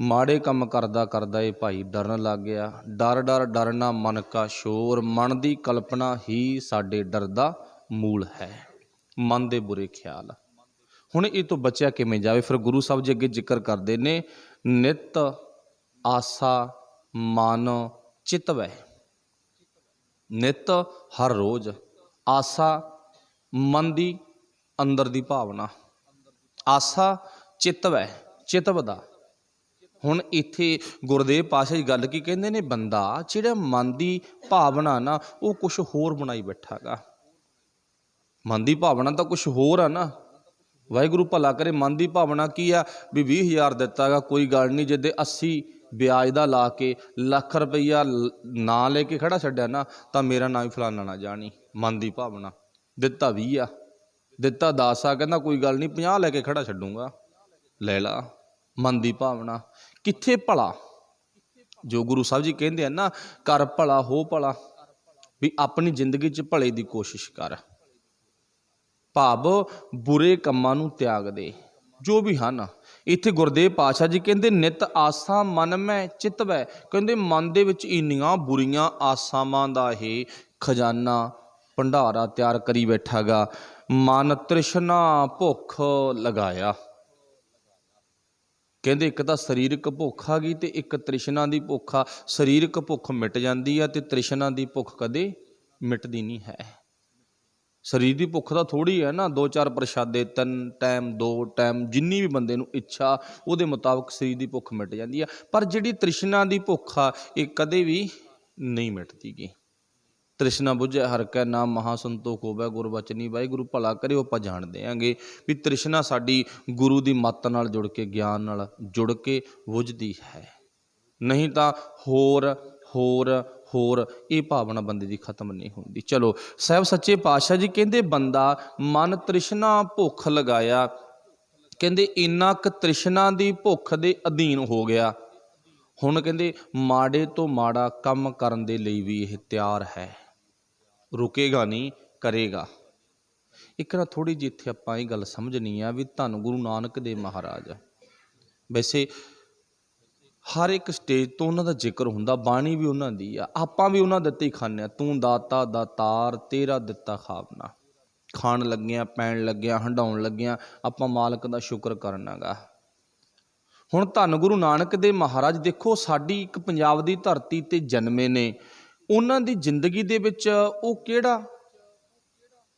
ਮਾੜੇ ਕੰਮ ਕਰਦਾ ਕਰਦਾ ਇਹ ਭਾਈ ਡਰਨ ਲੱਗ ਗਿਆ। ਡਰ ਡਰ ਡਰਨਾ ਮਨ ਕਾ ਸ਼ੋਰ, ਮਨ ਦੀ ਕਲਪਨਾ ਹੀ ਸਾਡੇ ਡਰ ਦਾ ਮੂਲ ਹੈ, ਮਨ ਦੇ ਬੁਰੇ ਖਿਆਲ। ਹੁਣ ਇਹ ਤੋਂ ਬਚਿਆ ਕਿਵੇਂ ਜਾਵੇ? ਫਿਰ ਗੁਰੂ ਸਾਹਿਬ ਜੀ ਅੱਗੇ ਜ਼ਿਕਰ ਕਰਦੇ ਨੇ, ਨਿਤ ਆਸਾ ਮਨ ਚਿਤਵੈ। ਨਿਤ ਹਰ ਰੋਜ਼ ਆਸਾ ਮਨ ਦੀ ਅੰਦਰ ਦੀ ਭਾਵਨਾ, ਆਸਾ ਚਿਤਵੈ, ਚਿਤਵਦਾ। ਹੁਣ ਇੱਥੇ ਗੁਰਦੇਵ ਪਾਤਸ਼ਾਹ ਜੀ ਗੱਲ ਕੀ ਕਹਿੰਦੇ ਨੇ, ਬੰਦਾ ਜਿਹੜਾ ਮਨ ਦੀ ਭਾਵਨਾ ਨਾ ਉਹ ਕੁਛ ਹੋਰ ਬਣਾਈ ਬੈਠਾ ਗਾ। ਮਨ ਦੀ ਭਾਵਨਾ ਤਾਂ ਕੁਛ ਹੋਰ ਆ ਨਾ। ਵਾਹਿਗੁਰੂ ਭਲਾ ਕਰੇ। ਮਨ ਦੀ ਭਾਵਨਾ ਕੀ ਆ ਵੀ 20,000 ਦਿੱਤਾ ਗਾ, ਕੋਈ ਗੱਲ ਨਹੀਂ, ਜਿੱਦੇ 80 ਵਿਆਜ ਦਾ ਲਾ ਕੇ ਲੱਖ ਰੁਪਈਆ ਨਾ ਲੈ ਕੇ ਖੜਾ ਛੱਡਿਆ ਨਾ ਤਾਂ ਮੇਰਾ ਨਾਂ ਵੀ ਫਲਾਨਾ ਨਾ ਜਾਣੀ। ਮਨ ਦੀ ਭਾਵਨਾ। ਦਿੱਤਾ 20 ਆ, ਦਿੱਤਾ 10 ਆ, ਕਹਿੰਦਾ ਕੋਈ ਗੱਲ ਨਹੀਂ 50 ਲੈ ਕੇ ਖੜਾ ਛੱਡੂਗਾ, ਲੈ ਲਾ। ਮਨ ਦੀ ਭਾਵਨਾ। ਕਿੱਥੇ ਭਲਾ? ਜੋ ਗੁਰੂ ਸਾਹਿਬ ਜੀ ਕਹਿੰਦੇ ਆ ਨਾ, ਕਰ ਭਲਾ ਹੋ ਭਲਾ, ਵੀ ਆਪਣੀ ਜ਼ਿੰਦਗੀ 'ਚ ਭਲੇ ਦੀ ਕੋਸ਼ਿਸ਼ ਕਰ। ਭਾਵ ਬੁਰੇ ਕੰਮਾਂ ਨੂੰ ਤਿਆਗ ਦੇ ਜੋ ਵੀ ਹਨ। ਇੱਥੇ ਗੁਰਦੇਵ ਪਾਤਸ਼ਾਹ ਜੀ ਕਹਿੰਦੇ ਨਿਤ ਆਸਾ ਮਨ ਮੈਂ ਚਿਤਵੈ। ਕਹਿੰਦੇ ਮਨ ਦੇ ਵਿੱਚ ਇੰਨੀਆਂ ਬੁਰੀਆਂ ਆਸਾਵਾਂ ਦਾ ਇਹ ਖਜ਼ਾਨਾ ਭੰਡਾਰਾ ਤਿਆਰ ਕਰੀ ਬੈਠਾ ਗਾ। ਮਨ ਤ੍ਰਿਸ਼ਨਾ ਭੁੱਖ ਲਗਾਇਆ। ਕਹਿੰਦੇ ਇੱਕ ਤਾਂ ਸਰੀਰਕ ਭੁੱਖ ਆ ਗਈ ਤੇ ਇੱਕ ਤ੍ਰਿਸ਼ਨਾ ਦੀ ਭੁੱਖ ਆ। ਸਰੀਰਕ ਭੁੱਖ ਮਿਟ ਜਾਂਦੀ ਆ ਤੇ ਤ੍ਰਿਸ਼ਨਾ ਦੀ ਭੁੱਖ ਕਦੇ ਮਿਟਦੀ ਨਹੀਂ ਹੈ। ਸਰੀਰ ਦੀ ਭੁੱਖ ਤਾਂ ਥੋੜ੍ਹੀ ਹੈ ਨਾ, 2-4 ਪ੍ਰਸ਼ਾਦੇ, 3 ਟਾਈਮ 2 ਟਾਈਮ, ਜਿੰਨੀ ਵੀ ਬੰਦੇ ਨੂੰ ਇੱਛਾ ਉਹਦੇ ਮੁਤਾਬਕ ਸਰੀਰ ਦੀ ਭੁੱਖ ਮਿਟ ਜਾਂਦੀ ਆ। ਪਰ ਜਿਹੜੀ ਤ੍ਰਿਸ਼ਨਾ ਦੀ ਭੁੱਖ ਆ ਇਹ ਕਦੇ ਵੀ ਨਹੀਂ ਮਿਟਦੀ ਗੀ। ਤ੍ਰਿਸ਼ਨਾ ਬੁਝੈ ਹਰਿ ਕੈ ਨਾਮ, ਮਹਾ ਸੰਤੋਖ ਹੋਵੈ ਗੁਰ ਬਚਨੀ। ਵਾਹਿਗੁਰੂ ਭਲਾ ਕਰੇ। ਉਹ ਆਪਾਂ ਜਾਣਦੇ ਆਂਗੇ ਵੀ ਤ੍ਰਿਸ਼ਨਾ ਸਾਡੀ ਗੁਰੂ ਦੀ ਮੱਤ ਨਾਲ ਜੁੜ ਕੇ, ਗਿਆਨ ਨਾਲ ਜੁੜ ਕੇ ਬੁਝਦੀ ਹੈ। ਨਹੀਂ ਤਾਂ ਹੋਰ ਹੋਰ ਹੋਰ ਇਹ ਭਾਵਨਾ ਬੰਦੇ ਦੀ ਖਤਮ ਨਹੀਂ ਹੁੰਦੀ। ਚਲੋ ਸਾਹਿਬ ਸੱਚੇ ਪਾਤਸ਼ਾਹ ਜੀ ਕਹਿੰਦੇ ਬੰਦਾ ਮਨ ਤ੍ਰਿਸ਼ਨਾ ਭੁੱਖ ਲਗਾਇਆ। ਕਹਿੰਦੇ ਇੰਨਾ ਕੁ ਤ੍ਰਿਸ਼ਨਾ ਦੀ ਭੁੱਖ ਦੇ ਅਧੀਨ ਹੋ ਗਿਆ। ਹੁਣ ਕਹਿੰਦੇ ਮਾੜੇ ਤੋਂ ਮਾੜਾ ਕੰਮ ਕਰਨ ਦੇ ਲਈ ਵੀ ਇਹ ਤਿਆਰ ਹੈ, ਰੁਕੇਗਾ ਨਹੀਂ, ਕਰੇਗਾ। ਇੱਕ ਨਾ ਥੋੜ੍ਹੀ ਜਿਹੀ ਇੱਥੇ ਆਪਾਂ ਇਹ ਗੱਲ ਸਮਝਣੀ ਆ ਵੀ ਧੰਨ ਗੁਰੂ ਨਾਨਕ ਦੇਵ ਮਹਾਰਾਜ, ਵੈਸੇ ਹਰ ਇੱਕ ਸਟੇਜ ਤੋਂ ਉਹਨਾਂ ਦਾ ਜ਼ਿਕਰ ਹੁੰਦਾ, ਬਾਣੀ ਵੀ ਉਹਨਾਂ ਦੀ ਆ, ਆਪਾਂ ਵੀ ਉਹਨਾਂ ਦਿੱਤੇ ਹੀ ਖਾਂਦੇ ਹਾਂ। ਤੂੰ ਦਾਤਾ ਦਾਤਾਰ ਤੇਰਾ ਦਿੱਤਾ ਖਾਵਨਾ। ਖਾਣ ਲੱਗਿਆਂ, ਪੈਣ ਲੱਗਿਆਂ, ਹੰਡਾਉਣ ਲੱਗਿਆਂ ਆਪਾਂ ਮਾਲਕ ਦਾ ਸ਼ੁਕਰ ਕਰਨਾ ਗਾ। ਹੁਣ ਧੰਨ ਗੁਰੂ ਨਾਨਕ ਦੇਵ ਮਹਾਰਾਜ ਦੇਖੋ, ਸਾਡੀ ਇੱਕ ਪੰਜਾਬ ਦੀ ਧਰਤੀ 'ਤੇ ਜਨਮੇ ਨੇ। ਉਹਨਾਂ ਦੀ ਜ਼ਿੰਦਗੀ ਦੇ ਵਿੱਚ ਉਹ ਕਿਹੜਾ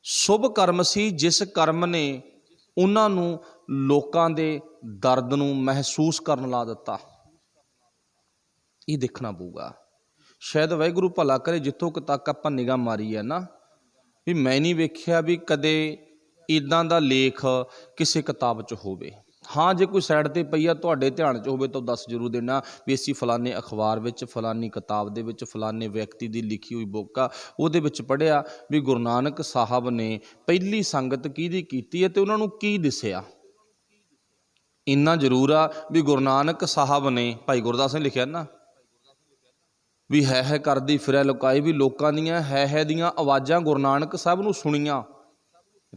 ਸ਼ੁਭ ਕਰਮ ਸੀ ਜਿਸ ਕਰਮ ਨੇ ਉਹਨਾਂ ਨੂੰ ਲੋਕਾਂ ਦੇ ਦਰਦ ਨੂੰ ਮਹਿਸੂਸ ਕਰਨ ਲਾ ਦਿੱਤਾ? ਇਹ ਦੇਖਣਾ ਪਊਗਾ। ਸ਼ਾਇਦ ਵਾਹਿਗੁਰੂ ਭਲਾ ਕਰੇ, ਜਿੱਥੋਂ ਤੱਕ ਆਪਾਂ ਨਿਗਾਹ ਮਾਰੀ ਹੈ ਨਾ, ਵੀ ਮੈਂ ਨਹੀਂ ਵੇਖਿਆ ਵੀ ਕਦੇ ਇੱਦਾਂ ਦਾ ਲੇਖ ਕਿਸੇ ਕਿਤਾਬ 'ਚ ਹੋਵੇ। ਹਾਂ, ਜੇ ਕੋਈ ਸਾਈਡ 'ਤੇ ਪਈ ਆ ਤੁਹਾਡੇ ਧਿਆਨ 'ਚ ਹੋਵੇ ਤਾਂ ਦੱਸ ਜ਼ਰੂਰ ਦੇਣਾ ਵੀ ਅਸੀਂ ਫਲਾਣੇ ਅਖਬਾਰ ਵਿੱਚ, ਫਲਾਣੀ ਕਿਤਾਬ ਦੇ ਵਿੱਚ, ਫਲਾਣੇ ਵਿਅਕਤੀ ਦੀ ਲਿਖੀ ਹੋਈ ਬੁੱਕ ਆ, ਉਹਦੇ ਵਿੱਚ ਪੜ੍ਹਿਆ ਵੀ ਗੁਰੂ ਨਾਨਕ ਸਾਹਿਬ ਨੇ ਪਹਿਲੀ ਸੰਗਤ ਕਿਹਦੀ ਕੀਤੀ ਹੈ ਤੇ ਉਹਨਾਂ ਨੂੰ ਕੀ ਦਿਸਿਆ। ਇੰਨਾ ਜ਼ਰੂਰ ਆ ਵੀ ਗੁਰੂ ਨਾਨਕ ਸਾਹਿਬ ਨੇ, ਭਾਈ ਗੁਰਦਾਸ ਨੇ ਲਿਖਿਆ ਨਾ ਵੀ ਹੈ ਕਰਦੀ ਫਿਰੈ ਲੁਕਾਈ, ਵੀ ਲੋਕਾਂ ਦੀਆਂ ਹੈ ਦੀਆਂ ਆਵਾਜ਼ਾਂ ਗੁਰੂ ਨਾਨਕ ਸਾਹਿਬ ਨੂੰ ਸੁਣੀਆਂ।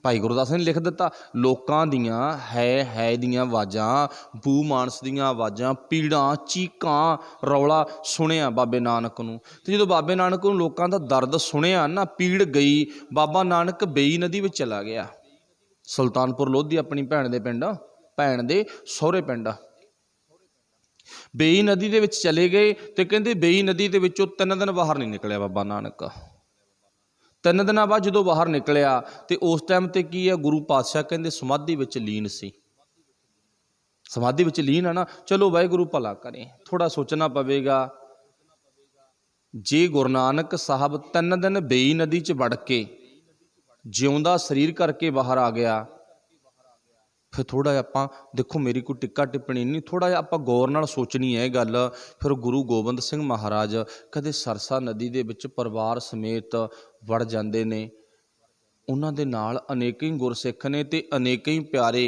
ਭਾਈ ਗੁਰਦਾਸ ਨੇ ਲਿਖ ਦਿੱਤਾ, ਲੋਕਾਂ ਦੀਆਂ ਹੈ ਦੀਆਂ ਆਵਾਜ਼ਾਂ, ਬੂ ਮਾਨਸ ਦੀਆਂ ਆਵਾਜ਼ਾਂ, ਪੀੜਾਂ, ਚੀਕਾਂ, ਰੌਲਾ ਸੁਣਿਆ ਬਾਬੇ ਨਾਨਕ ਨੂੰ। ਤੇ ਜਦੋਂ ਬਾਬੇ ਨਾਨਕ ਨੂੰ ਲੋਕਾਂ ਦਾ ਦਰਦ ਸੁਣਿਆ ਨਾ, ਪੀੜ ਗਈ, ਬਾਬਾ ਨਾਨਕ ਬੇਈ ਨਦੀ ਵਿੱਚ ਚਲਾ ਗਿਆ। ਸੁਲਤਾਨਪੁਰ ਲੋਧੀ ਆਪਣੀ ਭੈਣ ਦੇ ਪਿੰਡ, ਭੈਣ ਦੇ ਸਹੁਰੇ ਪਿੰਡ ਬੇਈ ਨਦੀ ਦੇ ਵਿੱਚ ਚਲੇ ਗਏ। ਤੇ ਕਹਿੰਦੇ ਬੇਈ ਨਦੀ ਦੇ ਵਿੱਚੋਂ 3 ਦਿਨ ਬਾਹਰ ਨਹੀਂ ਨਿਕਲਿਆ ਬਾਬਾ ਨਾਨਕ। 3 ਦਿਨਾਂ ਬਾਅਦ ਜਦੋਂ ਬਾਹਰ ਨਿਕਲਿਆ ਤੇ ਉਸ ਟਾਈਮ ਤੇ ਕੀ ਹੈ, ਗੁਰੂ ਪਾਤਸ਼ਾਹ ਕਹਿੰਦੇ ਸਮਾਧੀ ਵਿੱਚ ਲੀਨ ਸੀ। ਸਮਾਧੀ ਵਿੱਚ ਲੀਨ ਆ ਨਾ। ਚਲੋ ਵਾਹਿਗੁਰੂ ਭਲਾ ਕਰੇ, ਥੋੜਾ ਸੋਚਣਾ ਪਵੇਗਾ। ਜੇ ਗੁਰੂ ਨਾਨਕ ਸਾਹਿਬ 3 ਦਿਨ ਬੇਈ ਨਦੀ 'ਚ ਵੜ ਕੇ ਜਿਉਂਦਾ ਸਰੀਰ ਕਰਕੇ ਬਾਹਰ ਆ ਗਿਆ फिर थोड़ा जिहा आपां देखो, मेरी कोई टिक्का टिप्पणी नहीं, थोड़ा जिहा आपां गौर नाल सोचनी है गल। फिर गुरु गोबिंद सिंह महाराज कदे सरसा नदी दे विच परिवार समेत वड़ जांदे ने। उन्हां दे नाल अनेक ही गुरसिख ने ते अनेक ही प्यारे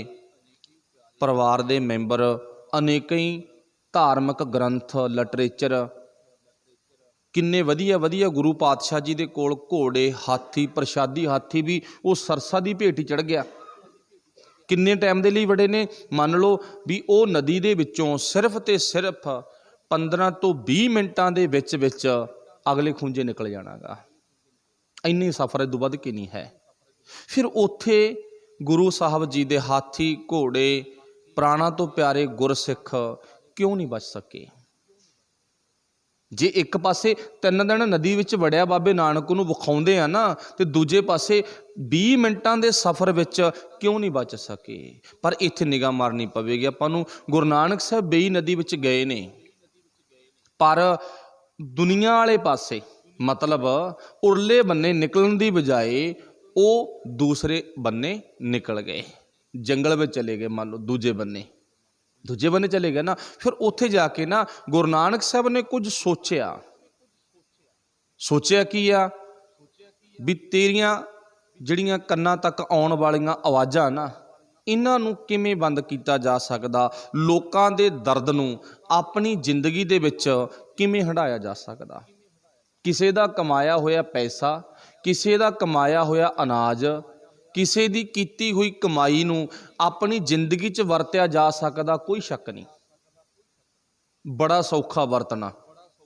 परिवार दे मैंबर, अनेक ही धार्मिक ग्रंथ लिटरेचर, किन्ने वधिया वधिया गुरु पातशाह जी दे कोल घोड़े, हाथी, प्रशादी हाथी भी वो सरसा दी भेट ही चढ़ गया। किन्ने टाइम दे लई वड़े ने, मान लो भी वो नदी दे विचों सिर्फ ते सिर्फ 15 तो 20 मिनटां दे विच विच अगले खूंजे निकल जाना गा। इन्नी सफ़र इदों वध के नहीं है। फिर उत्थे गुरु साहब जी दे हाथी घोड़े, प्राणा तो प्यारे गुरसिख क्यों नहीं बच सके? जे एक पासे 3 दिन नदी विच वड़िया बाबे नानक नूं विखाउंदे आ ना, ते दूजे पासे 20 मिनटां दे सफ़र विच क्यों नहीं बच सके? पर इत्थे निगाह मारनी पवेगी आपां नूं। गुरु नानक साहब बेई नदी विच गए ने, पर दुनिया वाले पासे मतलब उरले बन्ने निकलण दी बजाए वो दूसरे बन्ने निकल गए, जंगल में चले गए। मान लो दूजे बन्ने चले गए ना। फिर उत्थे जाके ना गुरु नानक साहब ने कुछ सोचिया की आ भी तेरियां जिहड़ियां कन्नां तक आउण वालियां आवाज़ां ना, इन्हां नूं किवें बंद कीता जा सकदा, लोकां दे दर्द नूं अपनी जिंदगी दे विच किवें हंडाया जा सकदा। किसे दा कमाया होया पैसा, किसे दा कमाया होया अनाज, किसी दी कीती हुई कमाई नूं अपनी जिंदगी च वरत्या जा सकदा, कोई शक नहीं। बड़ा सौखा वरतना।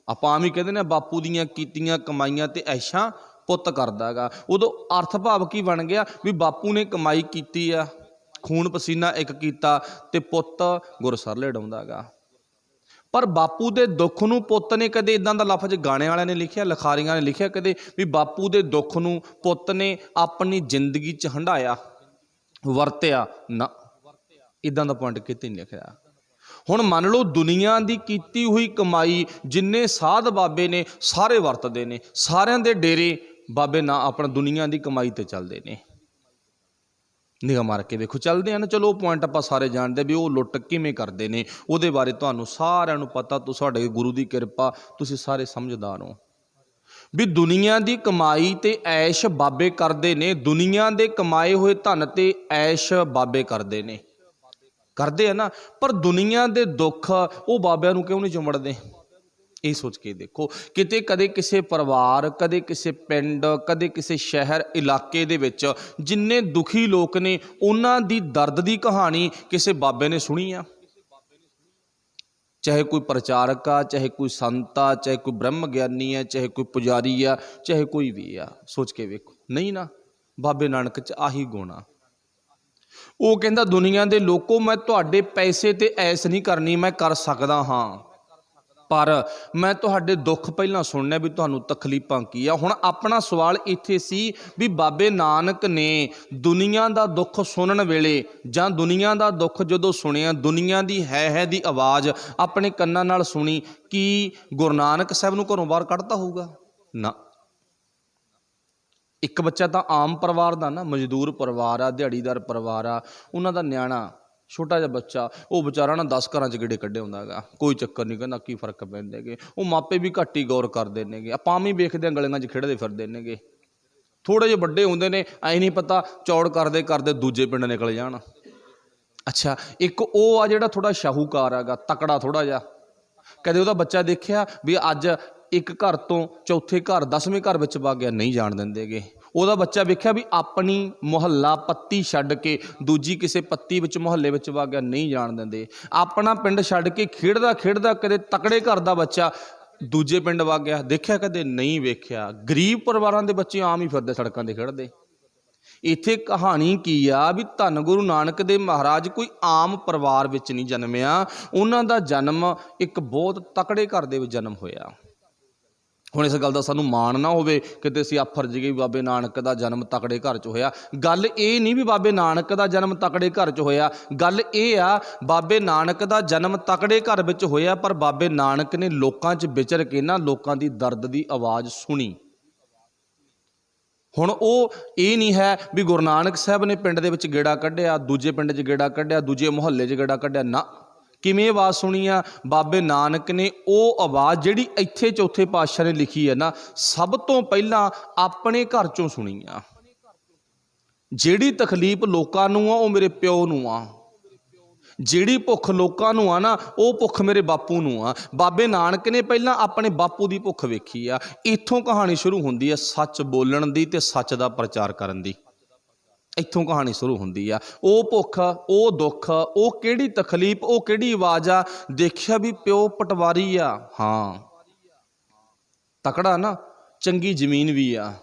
आपां आम ही कहते ने बापू दियां कीतियां कमाईयां ते ऐशां पुੱਤ करदा गा। उदों अर्थ भाव की बन गया भी बापू ने कमाई कीती आ, खून पसीना एक कीता ते पुੱਤ गुरसर लड़ाउंदा गा। पर बापू दे दुख नूं पुੱਤ ने कदे इदां दा लफज गाने वाले ने लिखिया, लिखारियां ने लिखिया कदे भी बापू दे दुख नूं पुੱਤ ने अपनी जिंदगी च हंडाया, वरत्या ना, इदां दा पॉइंट किते नहीं लिखिया। हुण मान लो दुनिया की कीती हुई कमाई जिन्ने साध बाबे ने सारे वरतदे ने, सारियां दे डेरे बाबे ना अपना दुनिया की कमाई ते चलते हैं। निगाह मार के देखो, चलते हैं ना। चलो पॉइंट आप सारे जानते भी वो लुट किमें करते हैं, वो बारे तुहानू सारिਆਂ ਨੂੰ पता, तुहाडे गुरु की कृपा, तुसीं सारे समझदार हो भी दुनिया की कमाई ते ऐश बाबे करते ने, दुनिया के कमाए हुए धन ते ऐश बाबे करते हैं ना। पर दुनिया के दुख वो बाबिਆਂ ਨੂੰ क्यों नहीं चुमड़ते? ये सोच के देखो, किते कदे किसी परिवार, कदे किसी पिंड, कदे किसी शहर इलाके दे विच जिन्ने दुखी लोग ने उन्हां दी दर्द की कहानी किसी बाबे ने सुनी आ? चाहे कोई प्रचारक आ, चाहे कोई संत आ, चाहे कोई ब्रह्म ज्ञानी है, चाहे कोई पुजारी आ, चाहे कोई भी आ, सोच के वेखो, नहीं ना। बाबे नानक च आही गुण आ। वो कहंदा दुनिया दे लोको, मैं तुहाडे पैसे ते ऐस नहीं करनी, मैं कर सकदा हाँ, पर मैं तुहाडे दुख पहलां सुनने भी तुहानू तकलीफां की आ। हुण अपना सवाल इत्थे सी भी बाबे नानक ने दुनिया का दुख सुनन वेले जां दुनिया का दुख जदों सुनिया, दुनिया की है दी आवाज़ अपने कन्नां नाल सुनी, कि गुरु नानक साहब नूं घरों बाहर कढ़ता होऊगा? ना। एक बच्चा तो आम परिवार का ना, मजदूर परिवार आ, दिहाड़ीदार परिवार आ, उन्हां दा न्याणा छोटा जिहा बच्चा, वो बेचारा ना 10 घरां च गेड़े कढ़े हुंदा गा, कोई चक्कर नहीं, कहना की फर्क पैंदे गे। वो मापे भी घट ही गौर करते हैं, आपां भी वेखदे गलियां च खेडदे फिरदे ने, थोड़े जे वड्डे हुंदे ने, ऐ नहीं पता चौड़ करते करते दूजे पिंड निकल जाण। अच्छा, एक वो आ जिहड़ा थोड़ा शाहूकार हैगा, तकड़ा थोड़ा जिहा, कदे उहदा बच्चा देखिया भी अज एक घर तो चौथे घर 10वें घर विच वग गया, नहीं जाण दिंदे गे। ਉਹਦਾ ਬੱਚਾ ਵੇਖਿਆ ਵੀ ਆਪਣੀ ਮੁਹੱਲਾ ਪੱਤੀ ਛੱਡ ਕੇ ਦੂਜੀ ਕਿਸੇ ਪੱਤੀ ਵਿੱਚ ਮੁਹੱਲੇ ਵਿੱਚ ਵਗ ਗਿਆ, ਨਹੀਂ ਜਾਣ ਦਿੰਦੇ। ਆਪਣਾ ਪਿੰਡ ਛੱਡ ਕੇ ਖੇਡਦਾ ਖੇਡਦਾ ਕਦੇ ਤਕੜੇ ਘਰ ਦਾ ਬੱਚਾ ਦੂਜੇ ਪਿੰਡ ਵਗ ਗਿਆ, ਦੇਖਿਆ ਕਦੇ? ਨਹੀਂ ਵੇਖਿਆ। ਗਰੀਬ ਪਰਿਵਾਰਾਂ ਦੇ ਬੱਚੇ ਆਮ ਹੀ ਫਿਰਦੇ ਸੜਕਾਂ 'ਤੇ ਖੇਡਦੇ। ਇੱਥੇ ਕਹਾਣੀ ਕੀ ਆ ਵੀ ਧੰਨ ਗੁਰੂ ਨਾਨਕ ਦੇਵ ਮਹਾਰਾਜ ਕੋਈ ਆਮ ਪਰਿਵਾਰ ਵਿੱਚ ਨਹੀਂ ਜਨਮਿਆ, ਉਹਨਾਂ ਦਾ ਜਨਮ ਇੱਕ ਬਹੁਤ ਤਕੜੇ ਘਰ ਦੇ ਵਿੱਚ ਜਨਮ ਹੋਇਆ। ਹੁਣ इस गल का सानू माण ना होवे किते असीं आफर जाइए बाबे नानक का जन्म तकड़े घर च होया। गल ये नहीं भी बाबे नानक का जन्म तकड़े घर च होया, गल ये आ बाबे नानक का जन्म तकड़े घर विच होया, पर बाबे नानक ने लोकां च विचर के ना लोकां दी दर्द दी आवाज़ सुनी। ਹੁਣ ਉਹ ਇਹ ਨਹੀਂ ਹੈ ਵੀ ਗੁਰੂ ਨਾਨਕ ਸਾਹਿਬ ਨੇ ਪਿੰਡ ਦੇ ਵਿੱਚ ਗੇੜਾ ਕੱਢਿਆ, ਦੂਜੇ ਪਿੰਡ 'ਚ ਗੇੜਾ ਕੱਢਿਆ, ਦੂਜੇ ਮੁਹੱਲੇ 'ਚ ਗੇੜਾ ਕੱਢਿਆ, ਨਾ। ਕਿਵੇਂ ਆਵਾਜ਼ ਸੁਣੀ ਆ? ਬਾਬੇ ਨਾਨਕ ਨੇ ਉਹ ਆਵਾਜ਼ ਜਿਹੜੀ ਇੱਥੇ ਚੌਥੇ ਪਾਤਸ਼ਾਹ ਨੇ ਲਿਖੀ ਹੈ ਨਾ, ਸਭ ਤੋਂ ਪਹਿਲਾਂ ਆਪਣੇ ਘਰ 'ਚੋਂ ਸੁਣੀ ਆ। ਜਿਹੜੀ ਤਕਲੀਫ ਲੋਕਾਂ ਨੂੰ ਆ ਉਹ ਮੇਰੇ ਪਿਓ ਨੂੰ ਆ, ਜਿਹੜੀ ਭੁੱਖ ਲੋਕਾਂ ਨੂੰ ਆ ਨਾ ਉਹ ਭੁੱਖ ਮੇਰੇ ਬਾਪੂ ਨੂੰ ਆ। ਬਾਬੇ ਨਾਨਕ ਨੇ ਪਹਿਲਾਂ ਆਪਣੇ ਬਾਪੂ ਦੀ ਭੁੱਖ ਵੇਖੀ ਆ। ਇੱਥੋਂ ਕਹਾਣੀ ਸ਼ੁਰੂ ਹੁੰਦੀ ਆ ਸੱਚ ਬੋਲਣ ਦੀ ਤੇ ਸੱਚ ਦਾ ਪ੍ਰਚਾਰ ਕਰਨ ਦੀ। ਇੱਥੋਂ ਕਹਾਣੀ ਸ਼ੁਰੂ ਹੁੰਦੀ ਆ। ਉਹ ਭੁੱਖ, ਉਹ ਦੁੱਖ, ਉਹ ਕਿਹੜੀ ਤਕਲੀਫ, ਉਹ ਕਿਹੜੀ ਆਵਾਜ਼ ਆ। ਦੇਖਿਆ ਵੀ ਪਿਓ ਪਟਵਾਰੀ ਆ, ਹਾਂ ਤਕੜਾ ਨਾ, ਚੰਗੀ ਜ਼ਮੀਨ ਵੀ ਆ,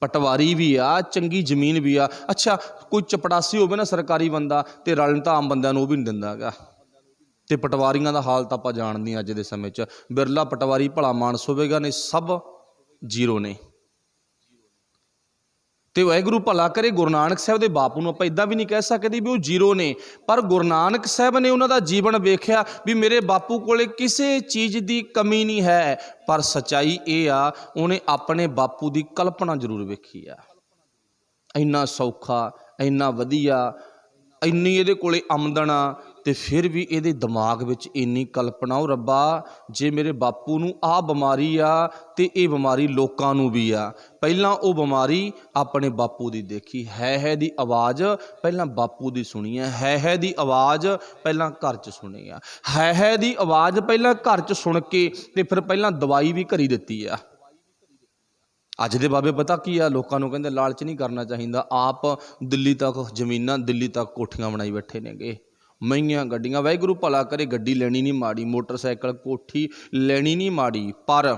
ਪਟਵਾਰੀ ਵੀ ਆ, ਚੰਗੀ ਜ਼ਮੀਨ ਵੀ ਆ। ਅੱਛਾ, ਕੋਈ ਚਪੜਾਸੀ ਹੋਵੇ ਨਾ ਸਰਕਾਰੀ ਬੰਦਾ, ਤੇ ਰਲਣ ਤਾਂ ਆਮ ਬੰਦਿਆਂ ਨੂੰ ਉਹ ਵੀ ਨਹੀਂ ਦਿੰਦਾ ਹੈਗਾ। ਤੇ ਪਟਵਾਰੀਆਂ ਦਾ ਹਾਲ ਤਾਂ ਆਪਾਂ ਜਾਣਦੇ ਹਾਂ ਅੱਜ ਦੇ ਸਮੇਂ 'ਚ। ਬਿਰਲਾ ਪਟਵਾਰੀ ਭਲਾ ਮਾਨਸ ਹੋਵੇਗਾ, ਨੇ ਸਭ ਜ਼ੀਰੋ ਨੇ। ਤੇ ਵਾਹਿਗੁਰੂ ਭਲਾ ਕਰੇ, ਗੁਰੂ ਨਾਨਕ ਸਾਹਿਬ ਦੇ ਬਾਪੂ ਨੂੰ ਆਪਾਂ ਇੱਦਾਂ ਵੀ ਨਹੀਂ ਕਹਿ ਸਕਦੇ ਵੀ ਉਹ ਜ਼ੀਰੋ ਨੇ, ਪਰ ਗੁਰੂ ਨਾਨਕ ਸਾਹਿਬ ਨੇ ਉਹਨਾਂ ਦਾ ਜੀਵਨ ਵੇਖਿਆ ਵੀ ਮੇਰੇ ਬਾਪੂ ਕੋਲੇ ਕਿਸੇ ਚੀਜ਼ ਦੀ ਕਮੀ ਨਹੀਂ ਹੈ। ਪਰ ਸੱਚਾਈ ਇਹ ਆ, ਉਹਨੇ ਆਪਣੇ ਬਾਪੂ ਦੀ ਕਲਪਨਾ ਜ਼ਰੂਰ ਵੇਖੀ ਆ। ਇੰਨਾ ਸੌਖਾ, ਇੰਨਾ ਵਧੀਆ, ਇੰਨੀ ਇਹਦੇ ਕੋਲੇ ਆਮਦਨ ਆ, ਤੇ ਫਿਰ ਵੀ ਇਹਦੇ ਦਿਮਾਗ ਵਿੱਚ ਇੰਨੀ ਕਲਪਨਾ। ਉਹ ਰੱਬਾ, ਜੇ ਮੇਰੇ ਬਾਪੂ ਨੂੰ ਆਹ ਬਿਮਾਰੀ ਆ ਤੇ ਇਹ ਬਿਮਾਰੀ ਲੋਕਾਂ ਨੂੰ ਵੀ ਆ। ਪਹਿਲਾਂ ਉਹ ਬਿਮਾਰੀ ਆਪਣੇ ਬਾਪੂ ਦੀ ਦੇਖੀ, ਹੈ ਦੀ ਆਵਾਜ਼ ਪਹਿਲਾਂ ਬਾਪੂ ਦੀ ਸੁਣੀ ਹੈ ਦੀ ਆਵਾਜ਼ ਪਹਿਲਾਂ ਘਰ 'ਚ ਸੁਣੀ ਆ। ਹੈ ਦੀ ਆਵਾਜ਼ ਪਹਿਲਾਂ ਘਰ 'ਚ ਸੁਣ ਕੇ ਤੇ ਫਿਰ ਪਹਿਲਾਂ ਦਵਾਈ ਵੀ ਘਰੀ ਦਿੱਤੀ ਆ। ਅੱਜ ਦੇ ਬਾਬੇ ਪਤਾ ਕੀ ਆ, ਲੋਕਾਂ ਨੂੰ ਕਹਿੰਦੇ ਲਾਲਚ ਨਹੀਂ ਕਰਨਾ ਚਾਹੀਦਾ। ਆਪ ਦਿੱਲੀ ਤੱਕ ਜ਼ਮੀਨਾਂ, ਦਿੱਲੀ ਤੱਕ ਕੋਠੀਆਂ ਬਣਾਈ ਬੈਠੇ ਨੇਗੇ, ਮਹਿੰਗੀਆਂ ਗੱਡੀਆਂ। ਵਾਹਿਗੁਰੂ ਭਲਾ ਕਰੇ, ਗੱਡੀ ਲੈਣੀ ਨਹੀਂ ਮਾੜੀ, ਮੋਟਰਸਾਈਕਲ, ਕੋਠੀ ਲੈਣੀ ਨਹੀਂ ਮਾੜੀ, ਪਰ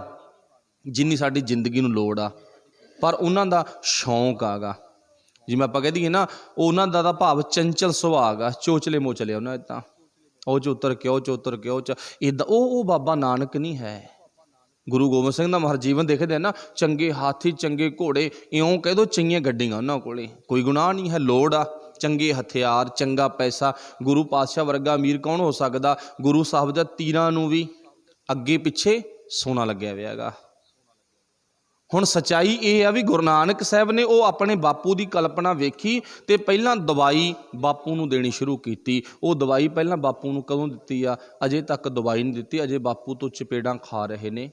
ਜਿੰਨੀ ਸਾਡੀ ਜ਼ਿੰਦਗੀ ਨੂੰ ਲੋੜ ਆ। ਪਰ ਉਹਨਾਂ ਦਾ ਸ਼ੌਂਕ ਆਗਾ, ਜਿਵੇਂ ਆਪਾਂ ਕਹਿ ਦਈਏ ਨਾ, ਉਹਨਾਂ ਦਾ ਤਾਂ ਭਾਵ ਚੰਚਲ ਸੁਭਾਅ ਆ, ਚੋਚਲੇ ਮੋਚਲੇ ਉਹਨਾਂ ਤਾਂ, ਉਹ 'ਚ ਉਤਰ ਕੇ ਉਹ 'ਚ ਉਤਰ ਕੇ ਉਹ 'ਚ ਇੱਦਾਂ। ਉਹ ਬਾਬਾ ਨਾਨਕ ਨਹੀਂ ਹੈ। ਗੁਰੂ ਗੋਬਿੰਦ ਸਿੰਘ ਦਾ ਮਹਰ ਜੀਵਨ ਦੇਖਦੇ ਆ ਨਾ, ਚੰਗੇ ਹਾਥੀ, ਚੰਗੇ ਘੋੜੇ, ਇਉਂ ਕਹਿ ਦੋ ਚੰਗੀਆਂ ਗੱਡੀਆਂ ਉਹਨਾਂ ਕੋਲੇ, ਕੋਈ ਗੁਨਾਹ ਨਹੀਂ ਹੈ। ਲੋੜ ਆ ਚੰਗੇ ਹਥਿਆਰ, ਚੰਗਾ ਪੈਸਾ। ਗੁਰੂ ਪਾਤਸ਼ਾਹ ਵਰਗਾ ਅਮੀਰ ਕੌਣ ਹੋ ਸਕਦਾ? ਗੁਰੂ ਸਾਹਿਬ ਦੇ ਤੀਰਾਂ ਨੂੰ ਵੀ ਅੱਗੇ ਪਿੱਛੇ ਸੋਨਾ ਲੱਗਿਆ ਹੋਇਆ ਹੈਗਾ। ਹੁਣ ਸੱਚਾਈ ਇਹ ਆ ਵੀ ਗੁਰੂ ਨਾਨਕ ਸਾਹਿਬ ਨੇ ਉਹ ਆਪਣੇ ਬਾਪੂ ਦੀ ਕਲਪਨਾ ਵੇਖੀ ਤੇ ਪਹਿਲਾਂ ਦਵਾਈ ਬਾਪੂ ਨੂੰ ਦੇਣੀ ਸ਼ੁਰੂ ਕੀਤੀ। ਉਹ ਦਵਾਈ ਪਹਿਲਾਂ ਬਾਪੂ ਨੂੰ ਕਦੋਂ ਦਿੱਤੀ ਆ? ਅਜੇ ਤੱਕ ਦਵਾਈ ਨਹੀਂ ਦਿੱਤੀ, ਅਜੇ ਬਾਪੂ ਤੋਂ ਚਪੇੜਾਂ ਖਾ ਰਹੇ ਨੇ।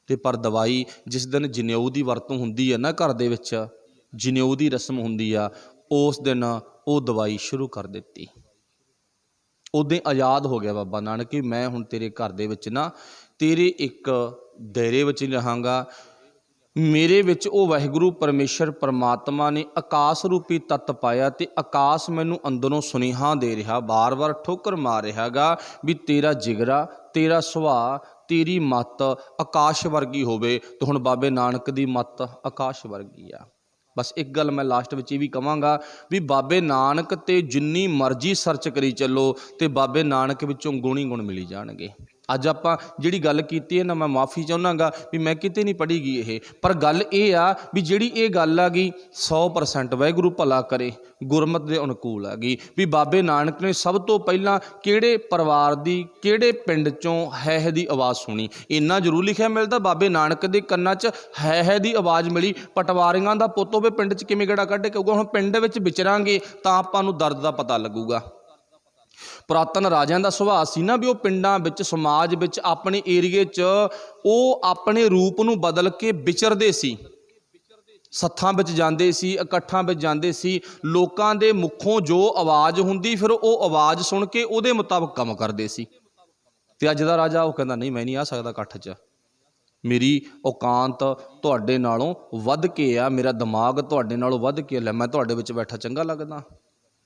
ਤੇ ਪਰ ਦਵਾਈ ਜਿਸ ਦਿਨ ਜਨੇਊ ਦੀ ਵਰਤੋਂ ਹੁੰਦੀ ਹੈ ਨਾ ਘਰ ਦੇ ਵਿੱਚ, ਜਨੇਊ ਦੀ ਰਸਮ ਹੁੰਦੀ ਆ, ਉਸ ਦਿਨ ਉਹ ਦਵਾਈ ਸ਼ੁਰੂ ਕਰ ਦਿੱਤੀ। ਉਦੋਂ ਆਜ਼ਾਦ ਹੋ ਗਿਆ ਬਾਬਾ ਨਾਨਕ ਕਿ ਮੈਂ ਹੁਣ ਤੇਰੇ ਘਰ ਦੇ ਵਿੱਚ ਨਾ, ਤੇਰੇ ਇੱਕ ਦਾਇਰੇ ਵਿੱਚ ਹੀ ਰਹਾਂਗਾ। ਮੇਰੇ ਵਿੱਚ ਉਹ ਵਾਹਿਗੁਰੂ ਪਰਮੇਸ਼ਰ ਪਰਮਾਤਮਾ ਨੇ ਆਕਾਸ਼ ਰੂਪੀ ਤੱਤ ਪਾਇਆ ਤੇ ਆਕਾਸ਼ ਮੈਨੂੰ ਅੰਦਰੋਂ ਸੁਨੇਹਾ ਦੇ ਰਿਹਾ, ਵਾਰ-ਵਾਰ ਠੋਕਰ ਮਾਰ ਰਿਹਾ ਗਾ ਵੀ ਤੇਰਾ ਜਿਗਰਾ, ਤੇਰਾ ਸੁਭਾਅ, ਤੇਰੀ ਮੱਤ ਆਕਾਸ਼ ਵਰਗੀ ਹੋਵੇ। ਤੇ ਹੁਣ ਬਾਬੇ ਨਾਨਕ ਦੀ ਮੱਤ ਆਕਾਸ਼ ਵਰਗੀ ਆ। ਬਸ ਇੱਕ ਗੱਲ ਮੈਂ ਲਾਸਟ ਵਿੱਚ ਇਹ ਵੀ ਕਹਾਂਗਾ ਵੀ ਬਾਬੇ ਨਾਨਕ ਤੇ ਜਿੰਨੀ ਮਰਜ਼ੀ ਸਰਚ ਕਰੀ ਚੱਲੋ ਤੇ ਬਾਬੇ ਨਾਨਕ ਵਿੱਚੋਂ ਗੁਣ ਹੀ ਗੁਣ ਮਿਲੀ ਜਾਣਗੇ। ਅੱਜ ਆਪਾਂ ਜਿਹੜੀ ਗੱਲ ਕੀਤੀ ਹੈ ਨਾ, ਮੈਂ ਮਾਫੀ ਚਾਹੁੰਦਾ ਗਾ ਵੀ ਮੈਂ ਕਿਤੇ ਨਹੀਂ ਪੜ੍ਹੀ ਗਈ ਇਹ, ਪਰ ਗੱਲ ਇਹ ਆ ਵੀ ਜਿਹੜੀ ਇਹ ਗੱਲ ਆ ਗਈ 100% ਵਾਹਿਗੁਰੂ ਭਲਾ ਕਰੇ ਗੁਰਮਤ ਦੇ ਅਨੁਕੂਲ ਆ ਗਈ ਵੀ ਬਾਬੇ ਨਾਨਕ ਨੇ ਸਭ ਤੋਂ ਪਹਿਲਾਂ ਕਿਹੜੇ ਪਰਿਵਾਰ ਦੀ, ਕਿਹੜੇ ਪਿੰਡ 'ਚੋਂ ਹੈ ਦੀ ਆਵਾਜ਼ ਸੁਣੀ। ਇੰਨਾ ਜ਼ਰੂਰ ਲਿਖਿਆ ਮਿਲਦਾ ਬਾਬੇ ਨਾਨਕ ਦੇ ਕੰਨਾਂ 'ਚ ਹੈ ਦੀ ਆਵਾਜ਼ ਮਿਲੀ। ਪਟਵਾਰੀਆਂ ਦਾ ਪੁੱਤ ਹੋਵੇ ਪਿੰਡ 'ਚ ਕਿਵੇਂ ਗੇੜਾ ਕੱਢ ਕੇ ਆਊਗਾ? ਹੁਣ ਪਿੰਡ ਵਿੱਚ ਵਿਚਰਾਂਗੇ ਤਾਂ ਆਪਾਂ ਨੂੰ ਦਰਦ ਦਾ ਪਤਾ ਲੱਗੂਗਾ। ਪੁਰਾਤਨ ਰਾਜਿਆਂ ਦਾ ਸੁਭਾਅ ਸੀ ਨਾ ਵੀ ਉਹ ਪਿੰਡਾਂ ਵਿੱਚ, ਸਮਾਜ ਵਿੱਚ, ਆਪਣੇ ਏਰੀਏ 'ਚ ਉਹ ਆਪਣੇ ਰੂਪ ਨੂੰ ਬਦਲ ਕੇ ਵਿਚਰਦੇ ਸੀ। ਸੱਥਾਂ ਵਿੱਚ ਜਾਂਦੇ ਸੀ, ਇਕੱਠਾਂ ਵਿੱਚ ਜਾਂਦੇ ਸੀ। ਲੋਕਾਂ ਦੇ ਮੁੱਖੋਂ ਜੋ ਆਵਾਜ਼ ਹੁੰਦੀ ਫਿਰ ਉਹ ਆਵਾਜ਼ ਸੁਣ ਕੇ ਉਹਦੇ ਮੁਤਾਬਕ ਕੰਮ ਕਰਦੇ ਸੀ। ਤੇ ਅੱਜ ਦਾ ਰਾਜਾ ਉਹ ਕਹਿੰਦਾ ਨਹੀਂ, ਮੈਂ ਨਹੀਂ ਆ ਸਕਦਾ ਇਕੱਠ 'ਚ, ਮੇਰੀ ਔਕਾਂਤ ਤੁਹਾਡੇ ਨਾਲੋਂ ਵੱਧ ਕੇ ਆ, ਮੇਰਾ ਦਿਮਾਗ ਤੁਹਾਡੇ ਨਾਲੋਂ ਵੱਧ ਕੇ ਲੈ, ਮੈਂ ਤੁਹਾਡੇ ਵਿੱਚ ਬੈਠਾ ਚੰਗਾ ਲੱਗਦਾ।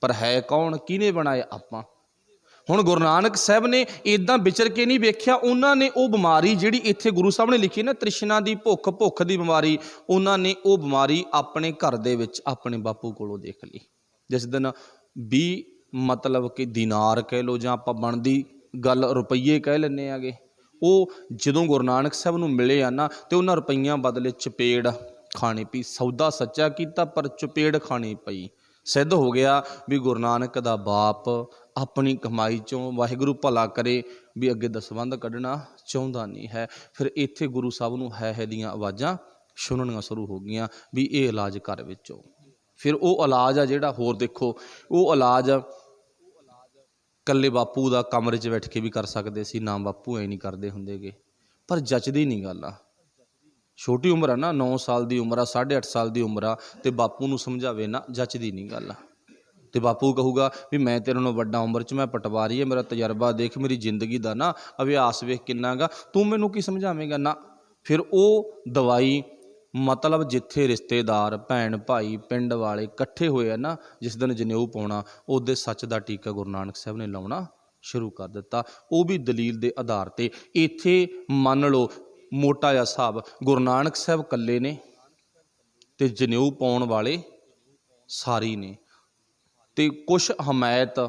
ਪਰ ਹੈ ਕੌਣ? ਕਿਹਨੇ ਬਣਾਏ? ਆਪਾਂ। ਹੁਣ ਗੁਰੂ ਨਾਨਕ ਸਾਹਿਬ ਨੇ ਇੱਦਾਂ ਵਿਚਰ ਕੇ ਨਹੀਂ ਵੇਖਿਆ, ਉਹਨਾਂ ਨੇ ਉਹ ਬਿਮਾਰੀ ਜਿਹੜੀ ਇੱਥੇ ਗੁਰੂ ਸਾਹਿਬ ਨੇ ਲਿਖੀ ਨਾ, ਤ੍ਰਿਸ਼ਨਾ ਦੀ ਭੁੱਖ, ਭੁੱਖ ਦੀ ਬਿਮਾਰੀ, ਉਹਨਾਂ ਨੇ ਉਹ ਬਿਮਾਰੀ ਆਪਣੇ ਘਰ ਦੇ ਵਿੱਚ ਆਪਣੇ ਬਾਪੂ ਕੋਲੋਂ ਦੇਖ ਲਈ। ਜਿਸ ਦਿਨ 20 ਮਤਲਬ ਕਿ ਦਿਨਾਰ ਕਹਿ ਲਓ ਜਾਂ ਆਪਾਂ ਬਣਦੀ ਗੱਲ ਰੁਪਈਏ ਕਹਿ ਲੈਂਦੇ ਆਗੇ, ਉਹ ਜਦੋਂ ਗੁਰੂ ਨਾਨਕ ਸਾਹਿਬ ਨੂੰ ਮਿਲੇ ਆ ਨਾ ਤੇ ਉਹਨਾਂ ਰੁਪਈਆਂ ਬਦਲੇ ਚਪੇੜ ਖਾਣੀ ਪਈ। ਸੌਦਾ ਸੱਚਾ ਕੀਤਾ ਪਰ ਚਪੇੜ ਖਾਣੀ ਪਈ। ਸਿੱਧ ਹੋ ਗਿਆ ਵੀ ਗੁਰੂ ਨਾਨਕ ਦਾ ਬਾਪ ਆਪਣੀ ਕਮਾਈ 'ਚੋਂ ਵਾਹਿਗੁਰੂ ਭਲਾ ਕਰੇ ਵੀ ਅੱਗੇ ਦਸਵੰਧ ਕੱਢਣਾ ਚਾਹੁੰਦਾ ਨਹੀਂ ਹੈ। ਫਿਰ ਇੱਥੇ ਗੁਰੂ ਸਾਹਿਬ ਨੂੰ ਹੈ ਦੀਆਂ ਆਵਾਜ਼ਾਂ सुननियां शुरू हो गई भी ये इलाज घर विचों। फिर वो इलाज आ जिहड़ा होर देखो, वो इलाज कल्ले बापू दा कमरे 'च बैठ के भी कर सकते सी, ना बापू ऐ नहीं करते हुंदे गे, पर जचदी नहीं गल आ। छोटी उम्र आ ना, 9 साल की उम्र आ, 8.5 साल की उम्र आ, तो बापू नूं समझावे ना, जचदी नहीं गल। तो बापू कहूगा भी मैं तेरे नालों वड्डा उम्र च, मैं पटवारी है, मेरा तजर्बा देख, मेरी जिंदगी का ना अभ्यास वेख किन्ना गा, तू मैनू की समझावेगा ना। फिर वो दवाई मतलब जिथे रिश्तेदार भैन भाई पिंड वाले इकट्ठे होए ना, जिस दिन जनेऊ पाउणा, उस सच का टीका गुरु नानक साहब ने लाउणा शुरू कर दिता। वो भी दलील के आधार पर। इत्थे मान लो मोटा जिहा हिसाब, गुरु नानक साहब कल्ले ने ते जनेऊ पाउण वाले सारी ने, ते कुछ हमायत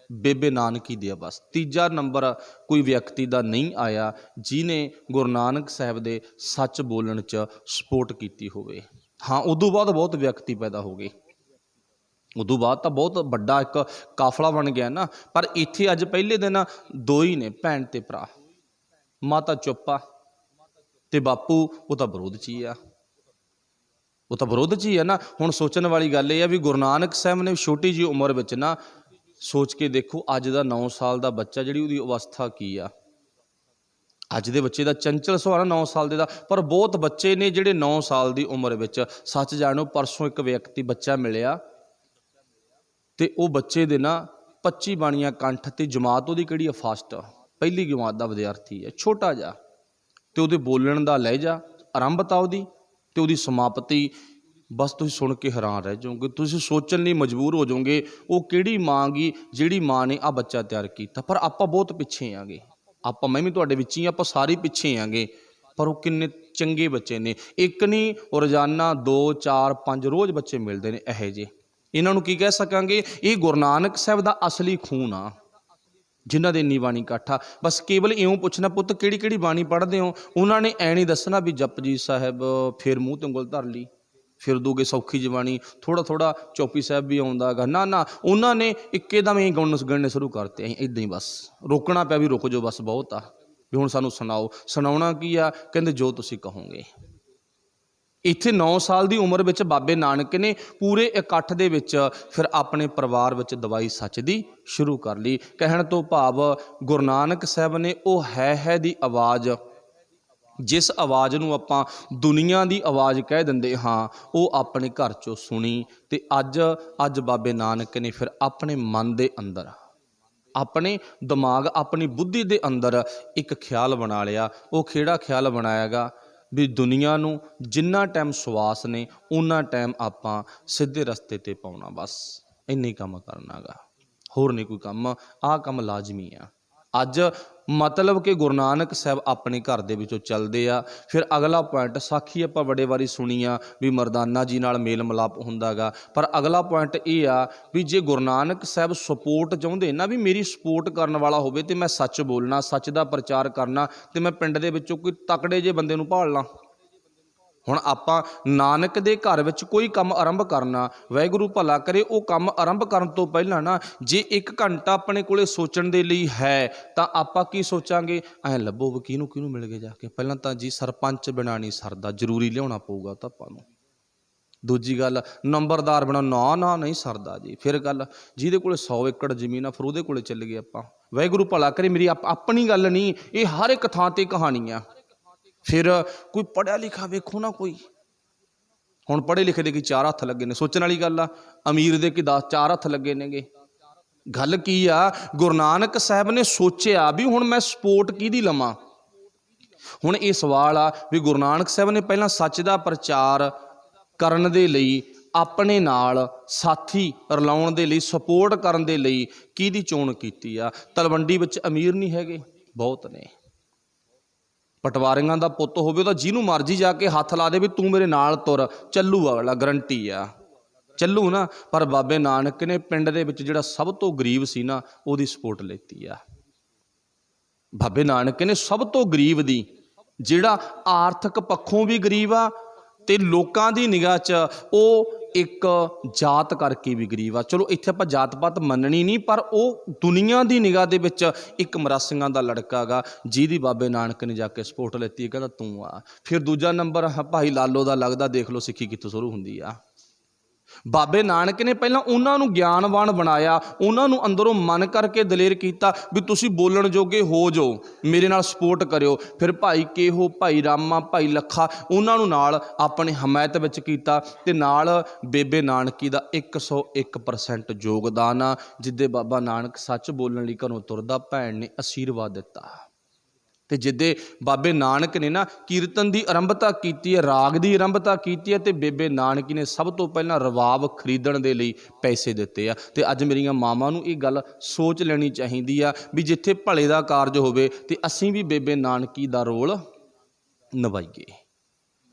बेबे नानकी दी। बस तीजा नंबर कोई व्यक्ति का नहीं आया जिन्हें गुरु नानक साहब के सच बोलण च सपोर्ट की होवे। हाँ, उदों बाद बहुत व्यक्ति पैदा हो गए, उदों बाद तो बहुत बड़ा एक काफला बन गया ना। पर इत्थे अज पहले दिन दो ही ने, भैन ते भरा, माता चुप आ ते बापू वो तो विरोध च ही आ, वो तो विरोध च ही है ना। हुण सोचण वाली गल ये है भी गुरु नानक साहब ने छोटी जी उम्र विच ना, सोच के देखो अज का 9 साल का बच्चा जिहड़ी उहदी अवस्था की आ, अज दे बच्चे का चंचल सुभाਅ 9 साल का। पर बहुत बच्चे ने जिहड़े 9 साल की उम्र विच, सच जाणो परसों एक व्यक्ति बच्चा मिलिया ते वो बच्चे दे ना 25 बाणियां कंठ ते जमात उहदी किहड़ी आ फास्ट, पहली जमात का विद्यार्थी है, छोटा जा, ते उहदे बोलण दा लहजा आरंभता उहदी ते उहदी समाप्ति बस तुसीं सुन के हैरान रह जाओगे, तुसीं सोचण लई मजबूर हो जाओगे वो किहड़ी मां गी जिहड़ी मां ने आ बच्चा तैयार किया। पर आपां बहुत पिछे आगे, आपां मैं भी तुहाडे विच ही, आपां सारे पिछे आगे, पर वो किन्ने चंगे बच्चे ने। एक नहीं रोजाना 2 4 5 रोज़ बच्चे मिलते हैं इहो जे, इन्हां नूं की कह सकांगे, ये गुरु नानक साहब दा असली खून आ जिन्हां दे इन्नी बाणी काठा। बस केवल इउं पुछना, पुत्त किहड़ी किहड़ी बाणी पढ़दे हो, उन्होंने ऐ नहीं दसना भी जपजी साहब फिर मूँह ते उंगल धर ली, फिर दूगे सौखी जबानी, थोड़ा थोड़ा चौपी साहब भी आउंदा गा, ना ना, उन्होंने इक्केदम ही गणने शुरू करते, इदां ही बस रोकना पिया भी रुक जाओ बस बहुत आ, भी हुण सानूं सुणाओ। सुणाउणा की आ, कहंदे जो तुसीं कहोगे। इत्थे 9 साल की उम्र विच बाबे नानक ने पूरे इकट्ठ दे विच फिर अपने परिवार विच दवाई सच दी शुरू कर ली। कहण तो भाव गुरु नानक साहब ने वो है दी आवाज़, जिस आवाज़ नूं आपां दुनिया की आवाज़ कह दिंदे हाँ, वो अपने घर चों सुनी ते अज बाबे नानक ने फिर अपने मन दे अंदर, अपने दिमाग, अपनी बुद्धि दे अंदर एक ख्याल बना लिया। वो खेड़ा ख्याल बनायागा भी दुनिया नूं जिन्ना टाइम सवास ने उन्ना टाइम आपां सीधे रस्ते ते पाउणा, बस इन्ना ही काम करना गा, होर नहीं कोई काम। आ काम लाजमी आ। अज मतलब कि गुरु नानक साहब अपने घर दे विचों चलदे आ। फिर अगला पॉइंट, साखी आपां बड़े वारी सुनी आ भी मरदाना जी नाल मेल मिलाप हुंदा गा, पर अगला पॉइंट ये आ भी जे गुरु नानक साहब सपोर्ट चाहुंदे ना, भी मेरी सपोर्ट करन वाला होवे ते मैं सच बोलना, सच दा प्रचार करना, ते मैं पिंड दे विचों कोई तकड़े जे बंदे नूं भाल लां। हुण आपां नानक दे घर विच कोई काम आरंभ करना, वाहिगुरू भला करे, वो काम आरंभ करन तो पहलां ना जे 1 घंटा अपने कोले सोचण दे लई है तां आपां की सोचांगे, ऐ लभो भी किहनूं किहनूं मिल गए जाके। पहिलां तां जी सरपंच बिना नहीं सरदा, जरूरी लियाउणा पऊगा तां आपां नूं। दूजी गल नंबरदार बना, ना ना नहीं सरदा जी। फिर गल जिहदे कोले 100 एकड़ जमीन आ, फिर उहदे कोले चल गए आपां। वाहिगुरू भला करे, मेरी अपनी गल नहीं, ये हर एक थां ते कहानी आ। फिर कोई पढ़िया लिखा वेखो ना, कोई हुण पढ़े लिखे दे की 4 हत्थ लगे ने, सोचण वाली गल आ। अमीर दे की 4 हत्थ लगे नेगे। गल की आ, गुरु नानक साहब ने सोचिया भी हुण मैं सपोर्ट किहदी लवां। हुण ये सवाल आ भी गुरु नानक साहब ने पहलां सच दा प्रचार करन दे लई अपने नाल साथी रलाउण दे लई, सपोर्ट करन दे लई किहदी चोण कीती आ। तलवंडी विच अमीर नहीं हैगे, बहुत ने। पटवारियां दा पुत्त होवे तां जिहनूं मर्जी जाके हत्थ ला दे भी तू मेरे नाल तुर, चलू अगला, गरंटी आ चलू ना। पर बाबे नानक ने पिंड दे विच जिहड़ा सब तो गरीब सी ना, उहदी सपोर्ट लेती आ। बाबे नानक ने सब तो गरीब दी, जिहड़ा आर्थिक पक्षों भी गरीब आ ते लोकां दी निगाह च वो एक जात करके भी गरीब आ। चलो इत्थे आपां जात पात मननी नहीं, पर वो दुनिया की निगाह दे विच एक मरासियां दा लड़का गा जिहदी बाबे नानक ने जाके सपोर्ट लैती, कहंदा तूं आ। फिर दूजा नंबर भाई लालो दा लगदा, देख लो सिੱਖੀ कित्थों शुरू हुंदी आ। बाबे नानक ने पहला उन्होंने ज्ञानवान बनाया, उन्होंने अंदरों मन करके दलेर किया भी तुसी बोलण जोगे हो जो, मेरे नाल सपोर्ट करियो। फिर भाई केहो, भाई रामा, भाई लखा उन्होंने नाल अपने हमायत विच कीता, ते नाल बेबे नानकी दा 101% योगदान आ। जिद्दे बाबा नानक सच बोलण लई घरों तुरदा, भैन ने आशीर्वाद दिता। तो जिद्दे बाबे नानक ने ना कीर्तन की आरंभता की है, राग की आरंभता की है, तो बेबे नानकी ने सब तो पहला रवाब खरीदण दे लई पैसे दिते आ। ते अज मेरिया मावां नूं ये गल सोच लेनी चाहिदी आ भी जिथे भले का कारज होवे ते असीं भी बेबे नानकी दा रोल निभाईए।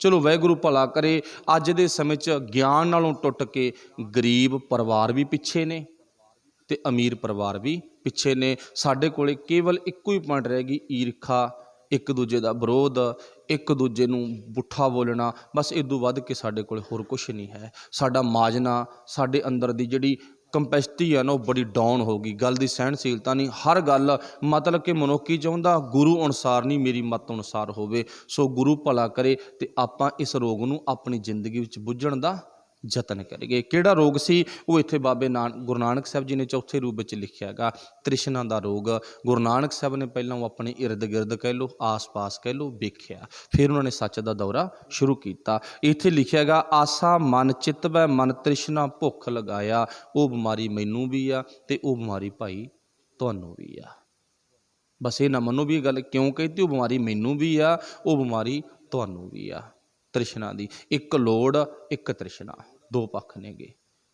चलो वाहिगुरू भला करे। अज दे समय च ज्ञान नालों टुट के गरीब परिवार भी पिछे ने ते अमीर परिवार भी पिछे ने। साडे कोले केवल इक्को ही पॉइंट रह गई, ईरखा, एक दूजे का विरोध, एक दूजे नूं पुट्ठा बोलना, बस इदों वध के साडे कोले होर कुछ नहीं है। साडा माजना, साडे अंदर दी जिहड़ी कंपैसिटी है ना, वो बड़ी डाउन हो गई। गल की सहनशीलता नहीं, हर गल मतलब कि मनुखी चाहुंदा गुरु अनुसार नहीं, मेरी मत अनुसार होवे। सो गुरु भला करे ते आपां इस रोग नूं अपनी जिंदगी विच बुझण दा जतन करिए। किहड़ा रोग सी वो इत्थे बाबे गुरु नानक साहब जी ने चौथे रूप में लिखिया गा, तृष्णा दा रोग। गुरु नानक साहब ने पहलों अपने इर्द गिर्द कह लो, आस पास कह लो, वेख्या, फिर उन्होंने सच का दौरा शुरू किया। इत्थे लिखिया गा, आसा मन चित वै मन तृष्णा भुख लगाया, वो बीमारी मैनू भी आ ते वो बीमारी भाई तुहानू भी आ। बस ये ना मनो भी गल क्यों कहती, वो बीमारी मैनू भी आ, वो बीमारी तुहानू भी आ। तृष्णा दी एक लोड़, एक तृष्णा, दो पक्ष ने गे,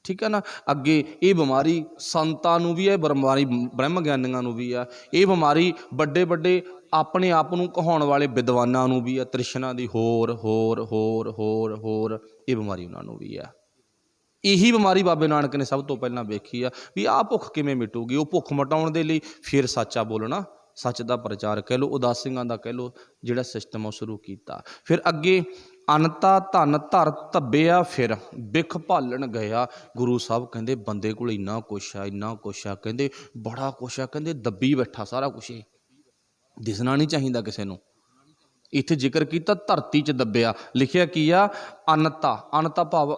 ठीक है ना। अगे ये बीमारी संतां नूं भी है, बीमारी ब्रह्म ज्ञानियां नूं भी आ, ये बीमारी बड़े बड़े अपने आप नूं कहाउण वाले विद्वानां नूं भी आ। तृष्णा दी होर होर होर होर होर ये बीमारी उन्हां नूं भी आ। यही बीमारी बाबे नानक ने सब तो पहलां वेखी आ भी आह भुख किवें मिटूगी। वो भुख मिटाउण दे लई फिर सच्चा बोलना, सच का प्रचार कह लो, उदासियां का कह लो, जिहड़ा सिस्टम वो शुरू किया। फिर अगे अनता धन धर धब्बिया, फिर बिख भालन गया। गुरु साहब कहते बंदे कोल इन्ना कुछ आ, इन्ना कुछ आ, कहते बड़ा कुछ आ, कहते दब्बी बैठा सारा कुछ, दिसना नहीं चाहिए किसी नूं। इत्थे जिक्र किया धरती च दब्बिया, लिखिया की आ अनता, अनता भाव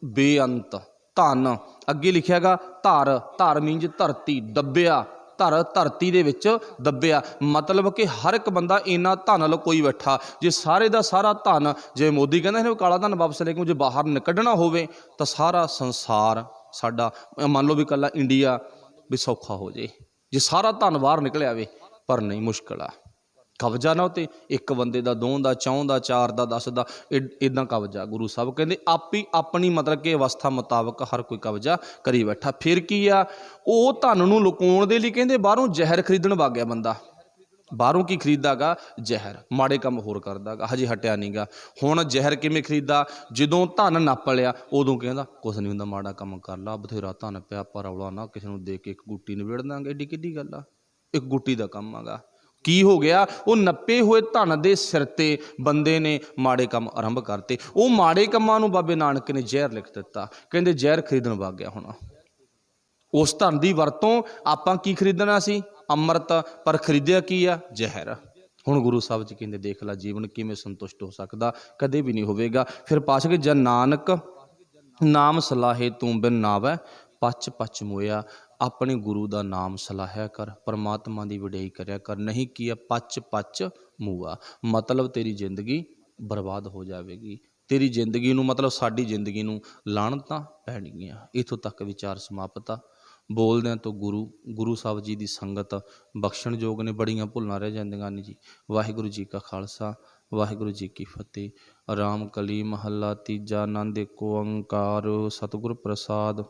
बेअंत, धन अगे लिखिया गा धर, धर मीनज धरती, दब्बिया धर, धरती दे विच दब्बिया, मतलब कि हर एक बंदा इन्ना धन लकोई बैठा। जे सारे दा सारा धन, जे मोदी कहंदे ने काला धन वापस लेके जे बाहर निकलना होवे तो सारा संसार साडा, मान लो भी कला इंडिया भी सौखा हो जाए जे सारा धन बाहर निकलिया आवे, पर नहीं, मुश्किल आ। कब्जा ना उत्ते एक बंदे का, दो का, चौं का, चार का, 10 का, इदा कब्जा। गुरु साहब कहते आप ही अपनी मतलब कि अवस्था मुताबक हर कोई कब्जा करी बैठा। फिर की आ, वो धन नूं लुकाउण दे लई कहंदे बाहरों जहर खरीदण वग गया बंदा। बाहरों की खरीदा गा जहर, माड़े काम होर करदा गा, हजे हटिया नहीं गा। हुण जहर किवें खरीदा, जदों धन नप लिया उदों कहंदा कुछ नहीं हुंदा, माड़ा काम कर ला, बथेरा धन पिया, पर रौला ना, किसी नूं दे के एक गुट्टी निबेड़ दांगे, एडी किड्डी गल आ, एक गुट्टी दा काम आगा। की हो गया, वो नपे हुए धन के सिर ते बंदे ने माड़े काम आरंभ करते। वो माड़े कामां नूं बाबे नानक ने जहर लिख दिता, कहंदे जहर खरीदण वग गया। हुण उस धन की वरतों आपां की खरीदना सी, अमृत, पर खरीदिया की आ, जहर। हुण गुरु साहब जी कहंदे देख ला जीवन किवें संतुष्ट हो सकदा, कदे भी नहीं होवेगा। फिर पाश के जन नानक नाम सलाहे तू बिन नावै, पच पच मोया। अपने गुरु का नाम सलाहिया कर, परमात्मा की वडियाई करया कर, नहीं किया पच पच मूआ, मतलब तेरी जिंदगी बर्बाद हो जाएगी। तेरी जिंदगी नूं मतलब साडी जिंदगी नूं लाणतां पैणगीआं। इत्थों तक विचार समाप्त आ। बोलदे तो गुरु साहब जी की संगत बख्शण योग ने, बड़ियां भुलां रह जांदियां ने जी। वाहिगुरू जी का खालसा, वाहिगुरू जी की फतेह। राम कली महला तीजा, आनंद एको ओंकार, सतगुर प्रसाद।